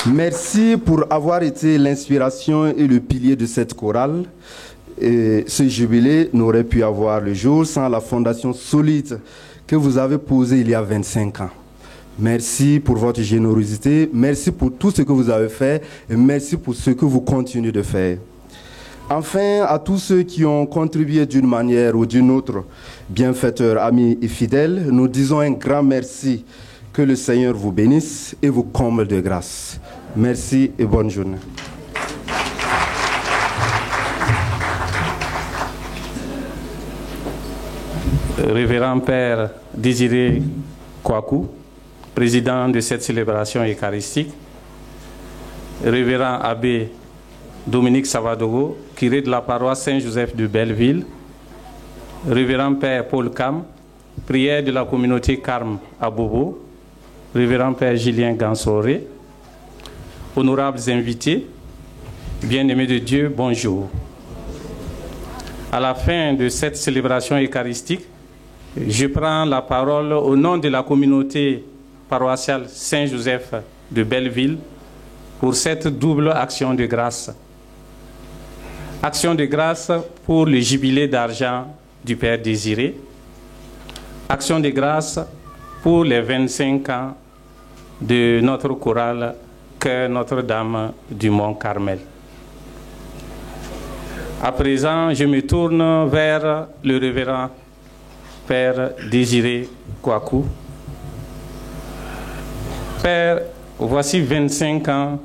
Merci pour avoir été l'inspiration et le pilier de cette chorale. Et ce jubilé n'aurait pu avoir le jour sans la fondation solide que vous avez posée il y a 25 ans. Merci pour votre générosité, merci pour tout ce que vous avez fait et merci pour ce que vous continuez de faire. Enfin, à tous ceux qui ont contribué d'une manière ou d'une autre, bienfaiteurs, amis et fidèles, nous disons un grand merci. Que le Seigneur vous bénisse et vous comble de grâce. Merci et bonne journée. Révérend Père Désiré Kwaku, président de cette célébration eucharistique, Révérend Abbé Dominique Savadogo, curé de la paroisse Saint-Joseph de Belleville, Révérend Père Paul Cam, prière de la communauté Carme à Bobo, Révérend Père Julien Gansoré, honorables invités, bien-aimés de Dieu, bonjour. À la fin de cette célébration eucharistique, je prends la parole au nom de la communauté paroissiale Saint-Joseph de Belleville pour cette double action de grâce. Action de grâce pour le jubilé d'argent du Père Désiré. Action de grâce pour les 25 ans de notre chorale Chœur Notre-Dame du Mont-Carmel. À présent, je me tourne vers le révérend Père Désiré Kwaku. Père, voici 25 ans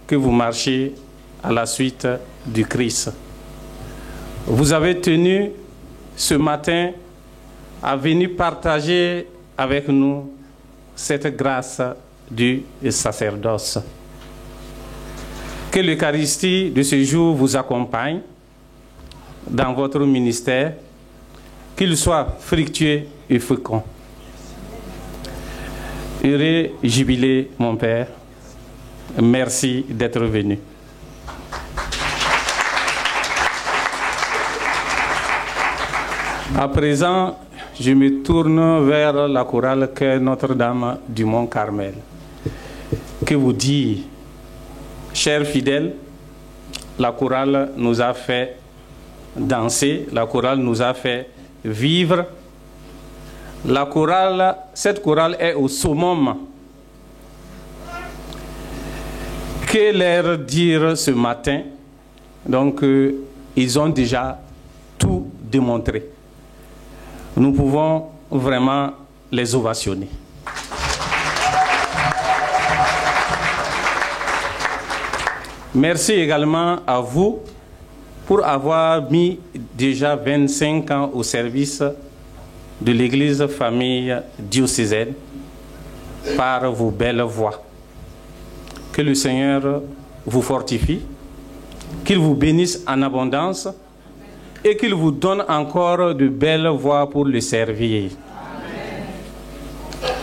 que vous marchez à la suite du Christ. Vous avez tenu ce matin à venir partager avec nous cette grâce du sacerdoce. Que l'Eucharistie de ce jour vous accompagne dans votre ministère, qu'il soit fructueux et fécond. Heureux jubilé, mon Père. Merci d'être venu. À présent, je me tourne vers la chorale Chœur Notre-Dame du Mont Carmel. Que vous dire, chers fidèles, la chorale nous a fait danser, la chorale nous a fait vivre. La chorale, cette chorale est au summum. Que leur dire ce matin? Donc, ils ont déjà tout démontré. Nous pouvons vraiment les ovationner. Merci également à vous pour avoir mis déjà 25 ans au service de l'Église famille diocésaine par vos belles voix. Que le Seigneur vous fortifie, qu'il vous bénisse en abondance et qu'il vous donne encore de belles voix pour le servir. Amen.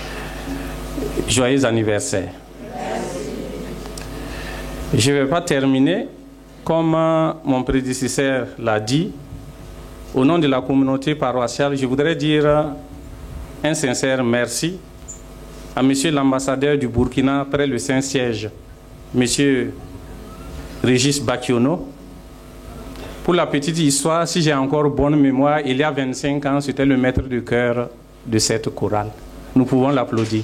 Joyeux anniversaire. Merci. Je ne vais pas terminer. Comme mon prédécesseur l'a dit, au nom de la communauté paroissiale, je voudrais dire un sincère merci à Monsieur l'ambassadeur du Burkina près le Saint-Siège, Monsieur Régis Bakiono. Pour la petite histoire, si j'ai encore bonne mémoire, il y a 25 ans, c'était le maître de chœur de cette chorale. Nous pouvons l'applaudir.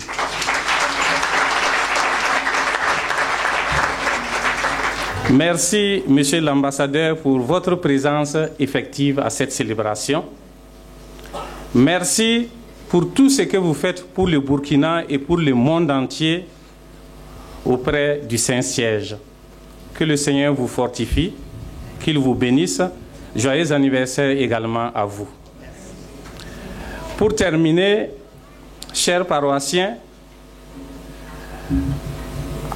Merci, Monsieur l'ambassadeur, pour votre présence effective à cette célébration. Merci pour tout ce que vous faites pour le Burkina et pour le monde entier auprès du Saint-Siège. Que le Seigneur vous fortifie, qu'il vous bénisse. Joyeux anniversaire également à vous. Pour terminer, chers paroissiens,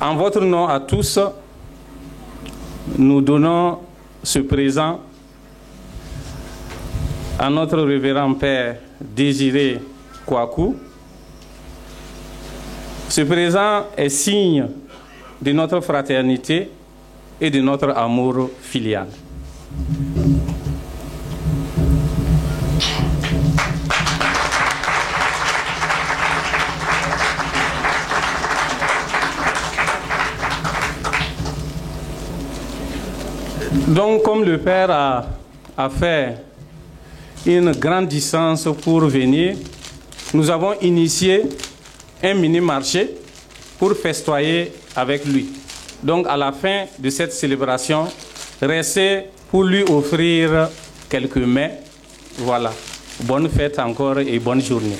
en votre nom à tous, nous donnons ce présent à notre révérend Père Désiré Kouakou. Ce présent est signe de notre fraternité et de notre amour filial. Donc, comme le Père a fait une grande distance pour venir, nous avons initié un mini-marché pour festoyer avec lui. Donc, à la fin de cette célébration, restez pour lui offrir quelques mets. Voilà. Bonne fête encore et bonne journée.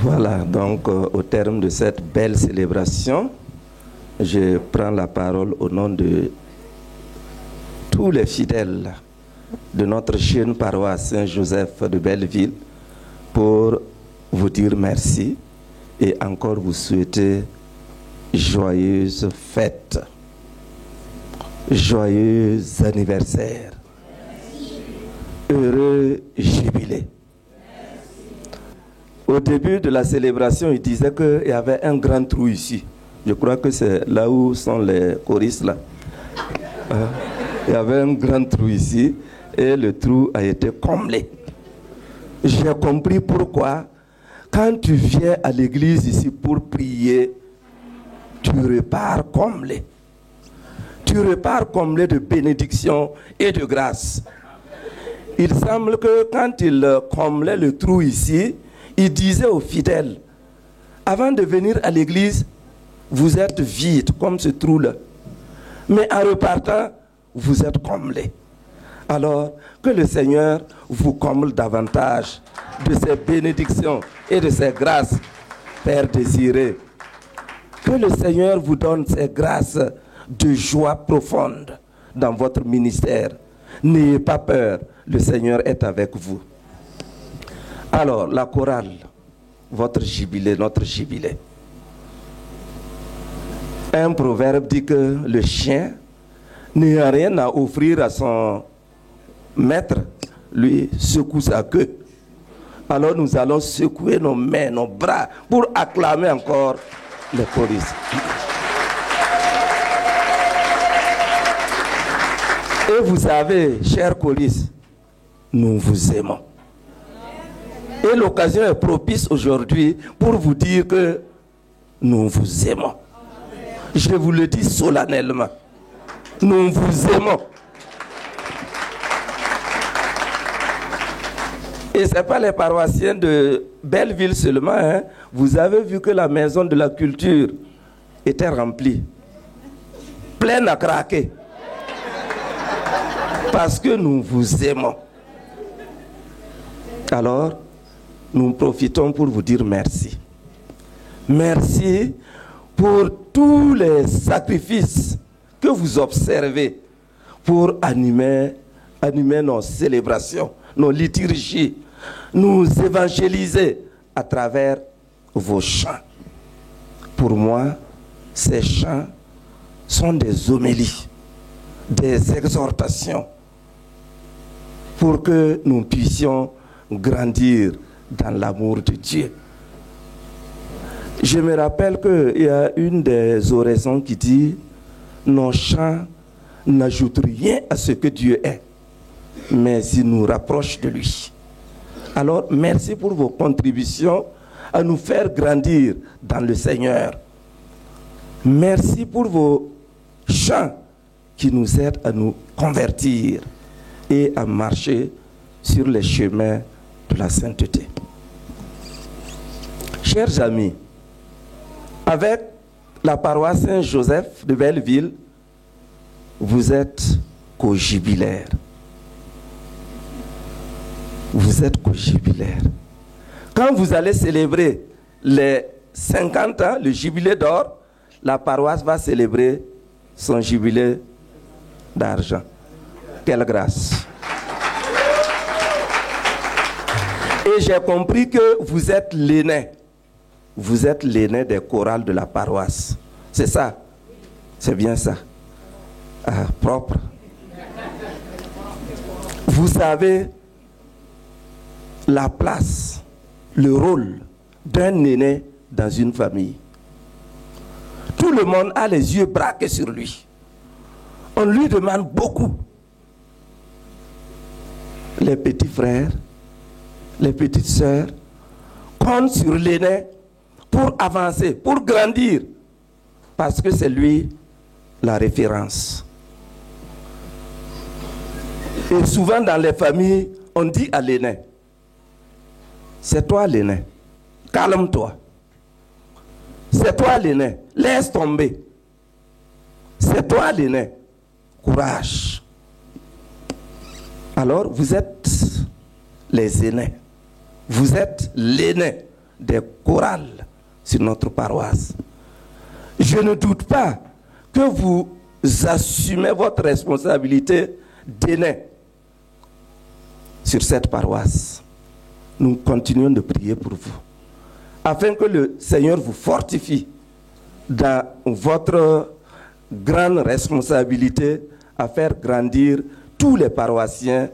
Voilà, donc au terme de cette belle célébration, je prends la parole au nom de tous les fidèles de notre jeune paroisse Saint-Joseph de Belleville pour vous dire merci et encore vous souhaiter joyeuses fêtes, joyeux anniversaire, heureux jubilé. Au début de la célébration, il disait qu'il y avait un grand trou ici. Je crois que c'est là où sont les choristes là. Il y avait un grand trou ici et le trou a été comblé. J'ai compris pourquoi quand tu viens à l'église ici pour prier, tu repars comblé. Tu repars comblé de bénédiction et de grâce. Il semble que quand il comblait le trou ici, il disait aux fidèles, avant de venir à l'église, vous êtes vide comme ce trou-là. Mais en repartant, vous êtes comblés. Alors, que le Seigneur vous comble davantage de ses bénédictions et de ses grâces, Père Désiré. Que le Seigneur vous donne ces grâces de joie profonde dans votre ministère. N'ayez pas peur, le Seigneur est avec vous. Alors, la chorale, votre jubilé, notre jubilé. Un proverbe dit que le chien n'a rien à offrir à son maître, lui secoue sa queue. Alors nous allons secouer nos mains, nos bras pour acclamer encore les choristes. Et vous savez, chers choristes, nous vous aimons. Et l'occasion est propice aujourd'hui pour vous dire que nous vous aimons. Je vous le dis solennellement. Nous vous aimons. Et ce n'est pas les paroissiens de Belleville seulement. Hein. Vous avez vu que la maison de la culture était remplie. Pleine à craquer. Parce que nous vous aimons. Alors, nous profitons pour vous dire merci. Merci pour tous les sacrifices que vous observez pour animer nos célébrations, nos liturgies, nous évangéliser à travers vos chants. Pour moi, ces chants sont des homélies, des exhortations pour que nous puissions grandir dans l'amour de Dieu. Je me rappelle qu'il y a une des oraisons qui dit « Nos chants n'ajoutent rien à ce que Dieu est, mais ils nous rapprochent de lui. » Alors, merci pour vos contributions à nous faire grandir dans le Seigneur. Merci pour vos chants qui nous aident à nous convertir et à marcher sur les chemins de la sainteté. Chers amis, avec la paroisse Saint-Joseph de Belleville, vous êtes co-jubilaires. Vous êtes co-jubilaires. Quand vous allez célébrer les 50 ans, le jubilé d'or, la paroisse va célébrer son jubilé d'argent. Quelle grâce! Et j'ai compris que vous êtes l'aîné. Vous êtes l'aîné des chorales de la paroisse. C'est ça. C'est bien ça. Ah, propre. Vous savez la place, le rôle d'un aîné dans une famille. Tout le monde a les yeux braqués sur lui. On lui demande beaucoup. Les petits frères, les petites sœurs comptent sur l'aîné pour avancer, pour grandir, parce que c'est lui la référence. Et souvent dans les familles, on dit à l'aîné, c'est toi l'aîné, calme-toi. C'est toi l'aîné, laisse tomber. C'est toi l'aîné, courage. Alors vous êtes les aînés. Vous êtes l'aîné des chorales sur notre paroisse. Je ne doute pas que vous assumez votre responsabilité d'aîné sur cette paroisse. Nous continuons de prier pour vous, afin que le Seigneur vous fortifie dans votre grande responsabilité à faire grandir tous les paroissiens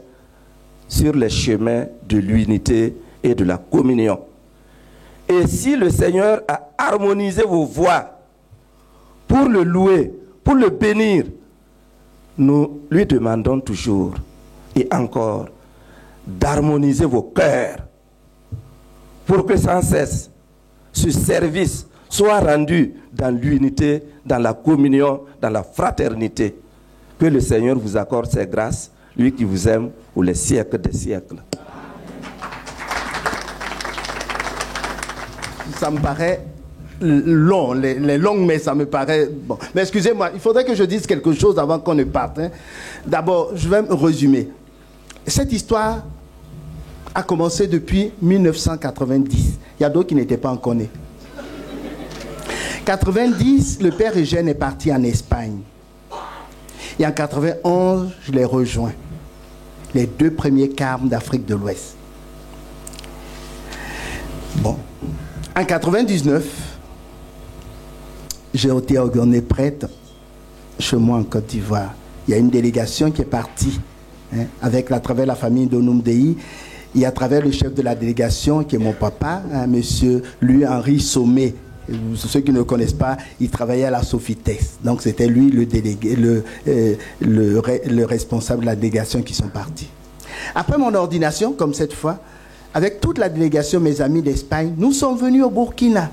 sur les chemins de l'unité et de la communion. Et si le Seigneur a harmonisé vos voix pour le louer, pour le bénir, nous lui demandons toujours et encore d'harmoniser vos cœurs pour que sans cesse ce service soit rendu dans l'unité, dans la communion, dans la fraternité. Que le Seigneur vous accorde ses grâces, lui qui vous aime pour les siècles des siècles. Ça me paraît long, les longues, mais ça me paraît bon. Mais excusez-moi, il faudrait que je dise quelque chose avant qu'on ne parte. Hein. D'abord, je vais me résumer. Cette histoire a commencé depuis 1990. Il y a d'autres qui n'étaient pas encore nés. 90, le père Eugène est parti en Espagne. Et en 91, je l'ai rejoint. Les 2 premiers carmes d'Afrique de l'Ouest. Bon. En 99, j'ai été ordonné prêtre chez moi en Côte d'Ivoire. Il y a une délégation qui est partie à travers la famille d'Onumdei et à travers le chef de la délégation qui est mon papa, monsieur Louis-Henri Sommet. Ceux qui ne le connaissent pas, il travaillait à la Sophites. Donc c'était lui le délégué, le responsable de la délégation qui sont partis. Après mon ordination, comme cette fois, avec toute la délégation, mes amis d'Espagne, nous sommes venus au Burkina.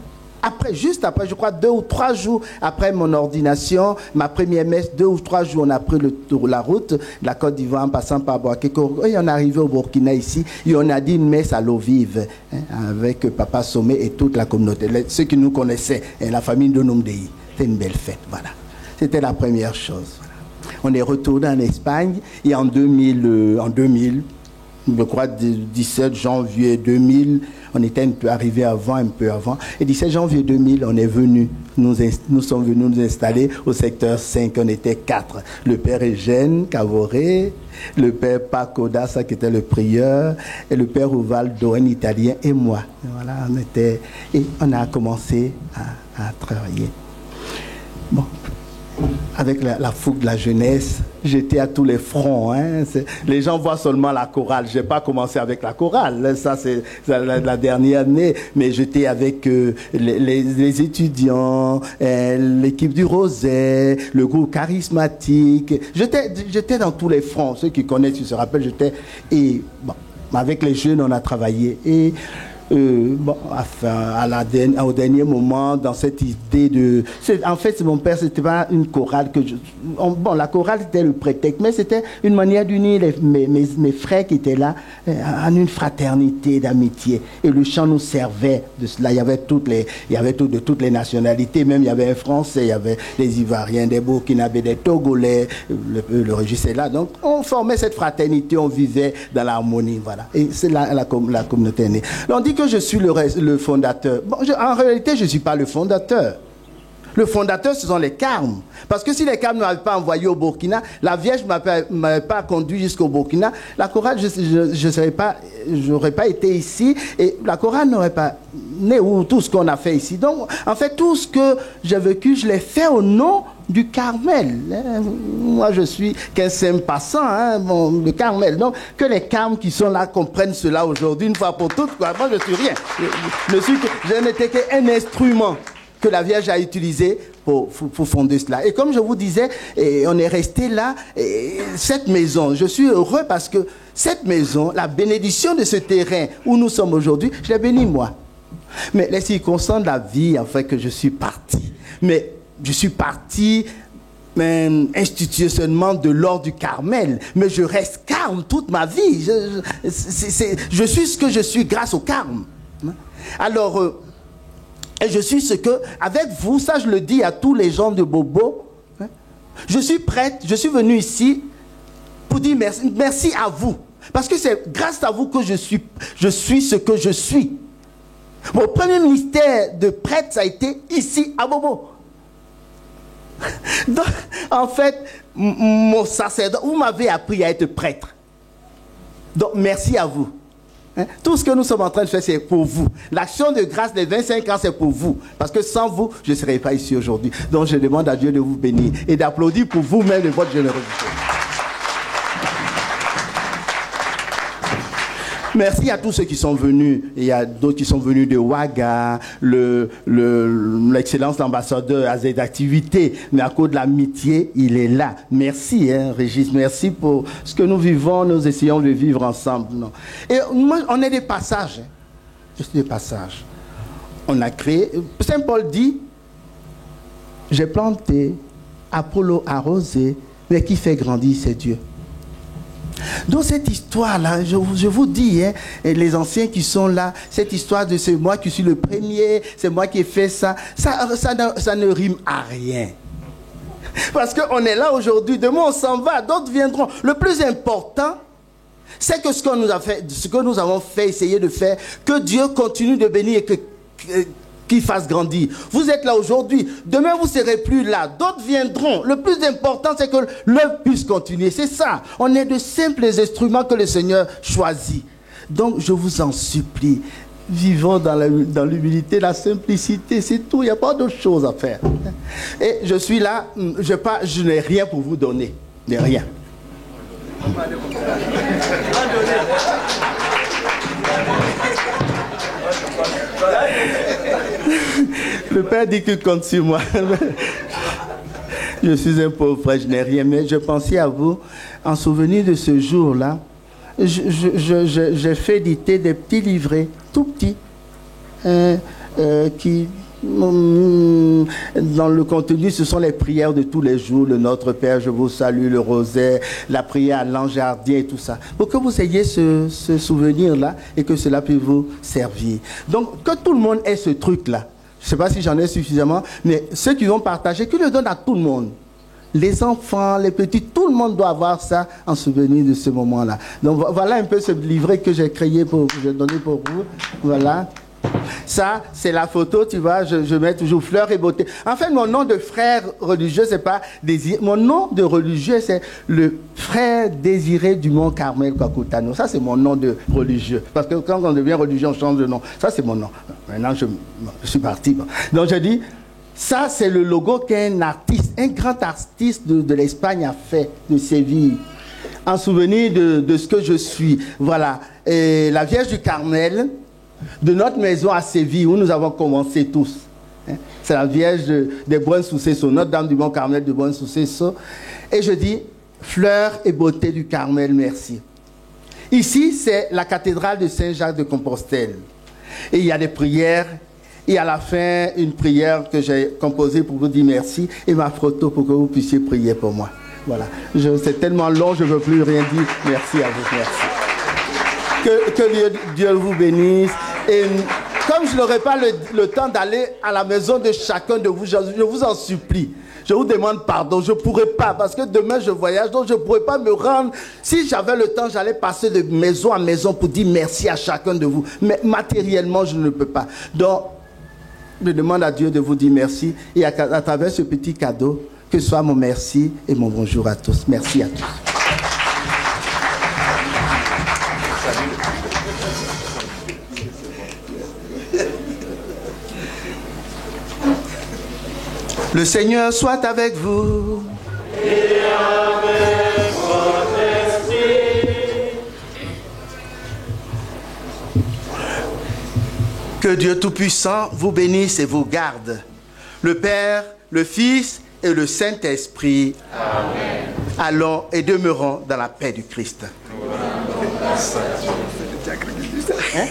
Juste après, je crois 2 ou 3 jours après mon ordination, ma première messe, 2 ou 3 jours, on a pris la route de la Côte d'Ivoire en passant par Boakeko. Et on est arrivé au Burkina ici et on a dit une messe à l'eau vive avec Papa Sommet et toute la communauté. Ceux qui nous connaissaient, la famille de Nomdei. C'était une belle fête, voilà. C'était la première chose. Voilà. On est retourné en Espagne et en 2000, je crois 17 janvier 2000, on était un peu arrivé avant, un peu avant. Et 17 janvier 2000, on est venu, nous sommes venus nous installer au secteur 5. On était 4. Le père Eugène Cavoré, le père Paco Dassa qui était le prieur, et le père Uvaldo, un Italien, et moi. Voilà, on a commencé à travailler. Bon. Avec la fougue de la jeunesse, j'étais à tous les fronts. Les gens voient seulement la chorale. Je n'ai pas commencé avec la chorale. Ça, c'est la dernière année. Mais j'étais avec les étudiants, l'équipe du Roset, le groupe charismatique. J'étais dans tous les fronts. Ceux qui connaissent, ils se rappellent, avec les jeunes, on a travaillé. Et au dernier moment, dans cette idée de... En fait, mon père, c'était pas une chorale que la chorale, c'était le prétexte, mais c'était une manière d'unir mes frères qui étaient là en une fraternité d'amitié. Et le chant nous servait de cela. Il y avait de toutes les nationalités. Même il y avait un Français, il y avait des Ivoiriens, des Burkinabés, des Togolais. Le registre est là. Donc, on formait cette fraternité, on vivait dans l'harmonie. Voilà. Et c'est là la communauté est née. On dit que je suis le fondateur. En réalité, je ne suis pas le fondateur. Le fondateur, ce sont les carmes. Parce que si les carmes ne m'avaient pas envoyé au Burkina, la Vierge ne m'avait pas conduit jusqu'au Burkina, la chorale, je n'aurais pas été ici et la chorale n'aurait pas né où tout ce qu'on a fait ici. Donc, en fait, tout ce que j'ai vécu, je l'ai fait au nom du Carmel. Moi, je suis qu'un simple passant, le Carmel. Donc, que les carmes qui sont là comprennent cela aujourd'hui, une fois pour toutes. Moi, je ne suis rien. Je n'étais qu'un instrument que la Vierge a utilisé pour fonder cela. Et comme je vous disais, on est resté là, cette maison, je suis heureux parce que cette maison, la bénédiction de ce terrain où nous sommes aujourd'hui, je l'ai béni moi. Mais les circonstances de la vie ont fait que je suis parti. Mais je suis parti institutionnellement de l'ordre du Carmel, mais je reste carme toute ma vie. Je suis ce que je suis grâce au carme. Alors, et je suis ce que, avec vous, ça je le dis à tous les gens de Bobo, je suis prête, je suis venu ici pour dire merci à vous. Parce que c'est grâce à vous que je suis ce que je suis. Mon premier ministère de prêtre, ça a été ici à Bobo. Donc, en fait, mon sacerdoce, vous m'avez appris à être prêtre. Donc, merci à vous. Tout ce que nous sommes en train de faire, c'est pour vous. L'action de grâce des 25 ans, c'est pour vous. Parce que sans vous, je ne serais pas ici aujourd'hui. Donc, je demande à Dieu de vous bénir et d'applaudir pour vous-même de votre générosité. Merci à tous ceux qui sont venus. Il y a d'autres qui sont venus de Ouaga, l'excellence d'ambassadeur à cette activité, mais à cause de l'amitié, il est là. Merci, Régis, merci pour ce que nous vivons, nous essayons de vivre ensemble. Non. Et moi, on est des passages. Juste des passages. On a créé, Saint Paul dit, j'ai planté, Apollo arrosé, mais qui fait grandir, c'est Dieu. Donc cette histoire-là, je vous dis, les anciens qui sont là, cette histoire de c'est moi qui suis le premier, c'est moi qui ai fait ça, ça ne rime à rien. Parce qu'on est là aujourd'hui, demain on s'en va, d'autres viendront. Le plus important, c'est que ce que nous avons fait, essayer de faire, que Dieu continue de bénir et qui fasse grandir. Vous êtes là aujourd'hui, demain vous ne serez plus là, d'autres viendront. Le plus important, c'est que l'œuvre puisse continuer. C'est ça. On est de simples instruments que le Seigneur choisit. Donc, je vous en supplie, vivons dans l'humilité, la simplicité, c'est tout. Il n'y a pas d'autre chose à faire. Et je suis là, je n'ai rien pour vous donner. Rien. Le Père dit qu'il compte sur moi. Je suis un pauvre frère, je n'ai rien, mais je pensais à vous en souvenir de ce jour-là. J'ai fait éditer des petits livrets, tout petits, qui, dans le contenu, ce sont les prières de tous les jours, le Notre Père, je vous salue, le rosaire, la prière à l'ange gardien et tout ça, pour que vous ayez ce souvenir-là et que cela puisse vous servir. Donc, que tout le monde ait ce truc-là. Je ne sais pas si j'en ai suffisamment, mais ceux qui vont partager, qu'ils le donnent à tout le monde. Les enfants, les petits, tout le monde doit avoir ça en souvenir de ce moment-là. Donc voilà un peu ce livret que j'ai créé que j'ai donné pour vous. Voilà. Ça, c'est la photo, tu vois, je mets toujours fleurs et beauté. En fait, mon nom de frère religieux, c'est pas Désiré. Mon nom de religieux, c'est le frère Désiré du Mont Carmel Kwakutano. Ça, c'est mon nom de religieux. Parce que quand on devient religieux, on change de nom. Ça, c'est mon nom. Maintenant, je suis parti. Donc, je dis, ça, c'est le logo qu'un artiste, un grand artiste de l'Espagne a fait, de Séville, en souvenir de ce que je suis. Voilà. Et la Vierge du Carmel, de notre maison à Séville, où nous avons commencé tous. C'est la Vierge des Buen Suceso, Notre-Dame du Mont Carmel de Buen Suceso. Et je dis, fleurs et beauté du Carmel, merci. Ici, c'est la cathédrale de Saint-Jacques de Compostelle. Et il y a des prières. Et à la fin, une prière que j'ai composée pour vous dire merci et ma photo pour que vous puissiez prier pour moi. Voilà. C'est tellement long, je ne veux plus rien dire. Merci à vous. Merci. Que Dieu vous bénisse. Et comme je n'aurai pas le temps d'aller à la maison de chacun de vous, je vous en supplie. Je vous demande pardon. Je ne pourrai pas parce que demain je voyage, donc je ne pourrai pas me rendre. Si j'avais le temps, j'allais passer de maison à maison pour dire merci à chacun de vous. Mais matériellement, je ne peux pas. Donc, je demande à Dieu de vous dire merci et à travers ce petit cadeau, que ce soit mon merci et mon bonjour à tous. Merci à tous. Le Seigneur soit avec vous. Et avec votre esprit. Que Dieu Tout-Puissant vous bénisse et vous garde. Le Père, le Fils et le Saint-Esprit. Amen. Allons et demeurons dans la paix du Christ. Hein?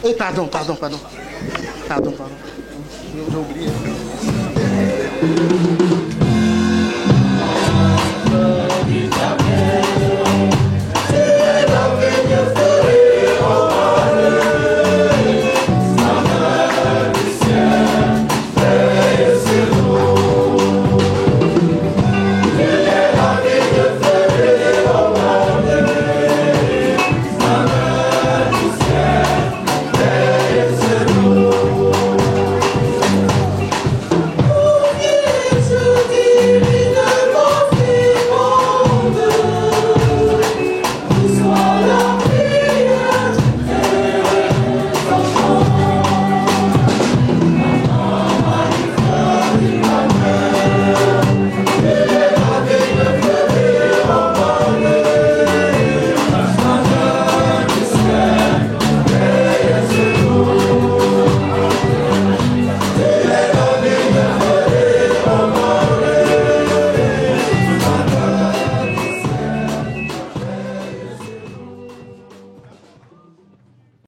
Et pardon. J'ai oublié.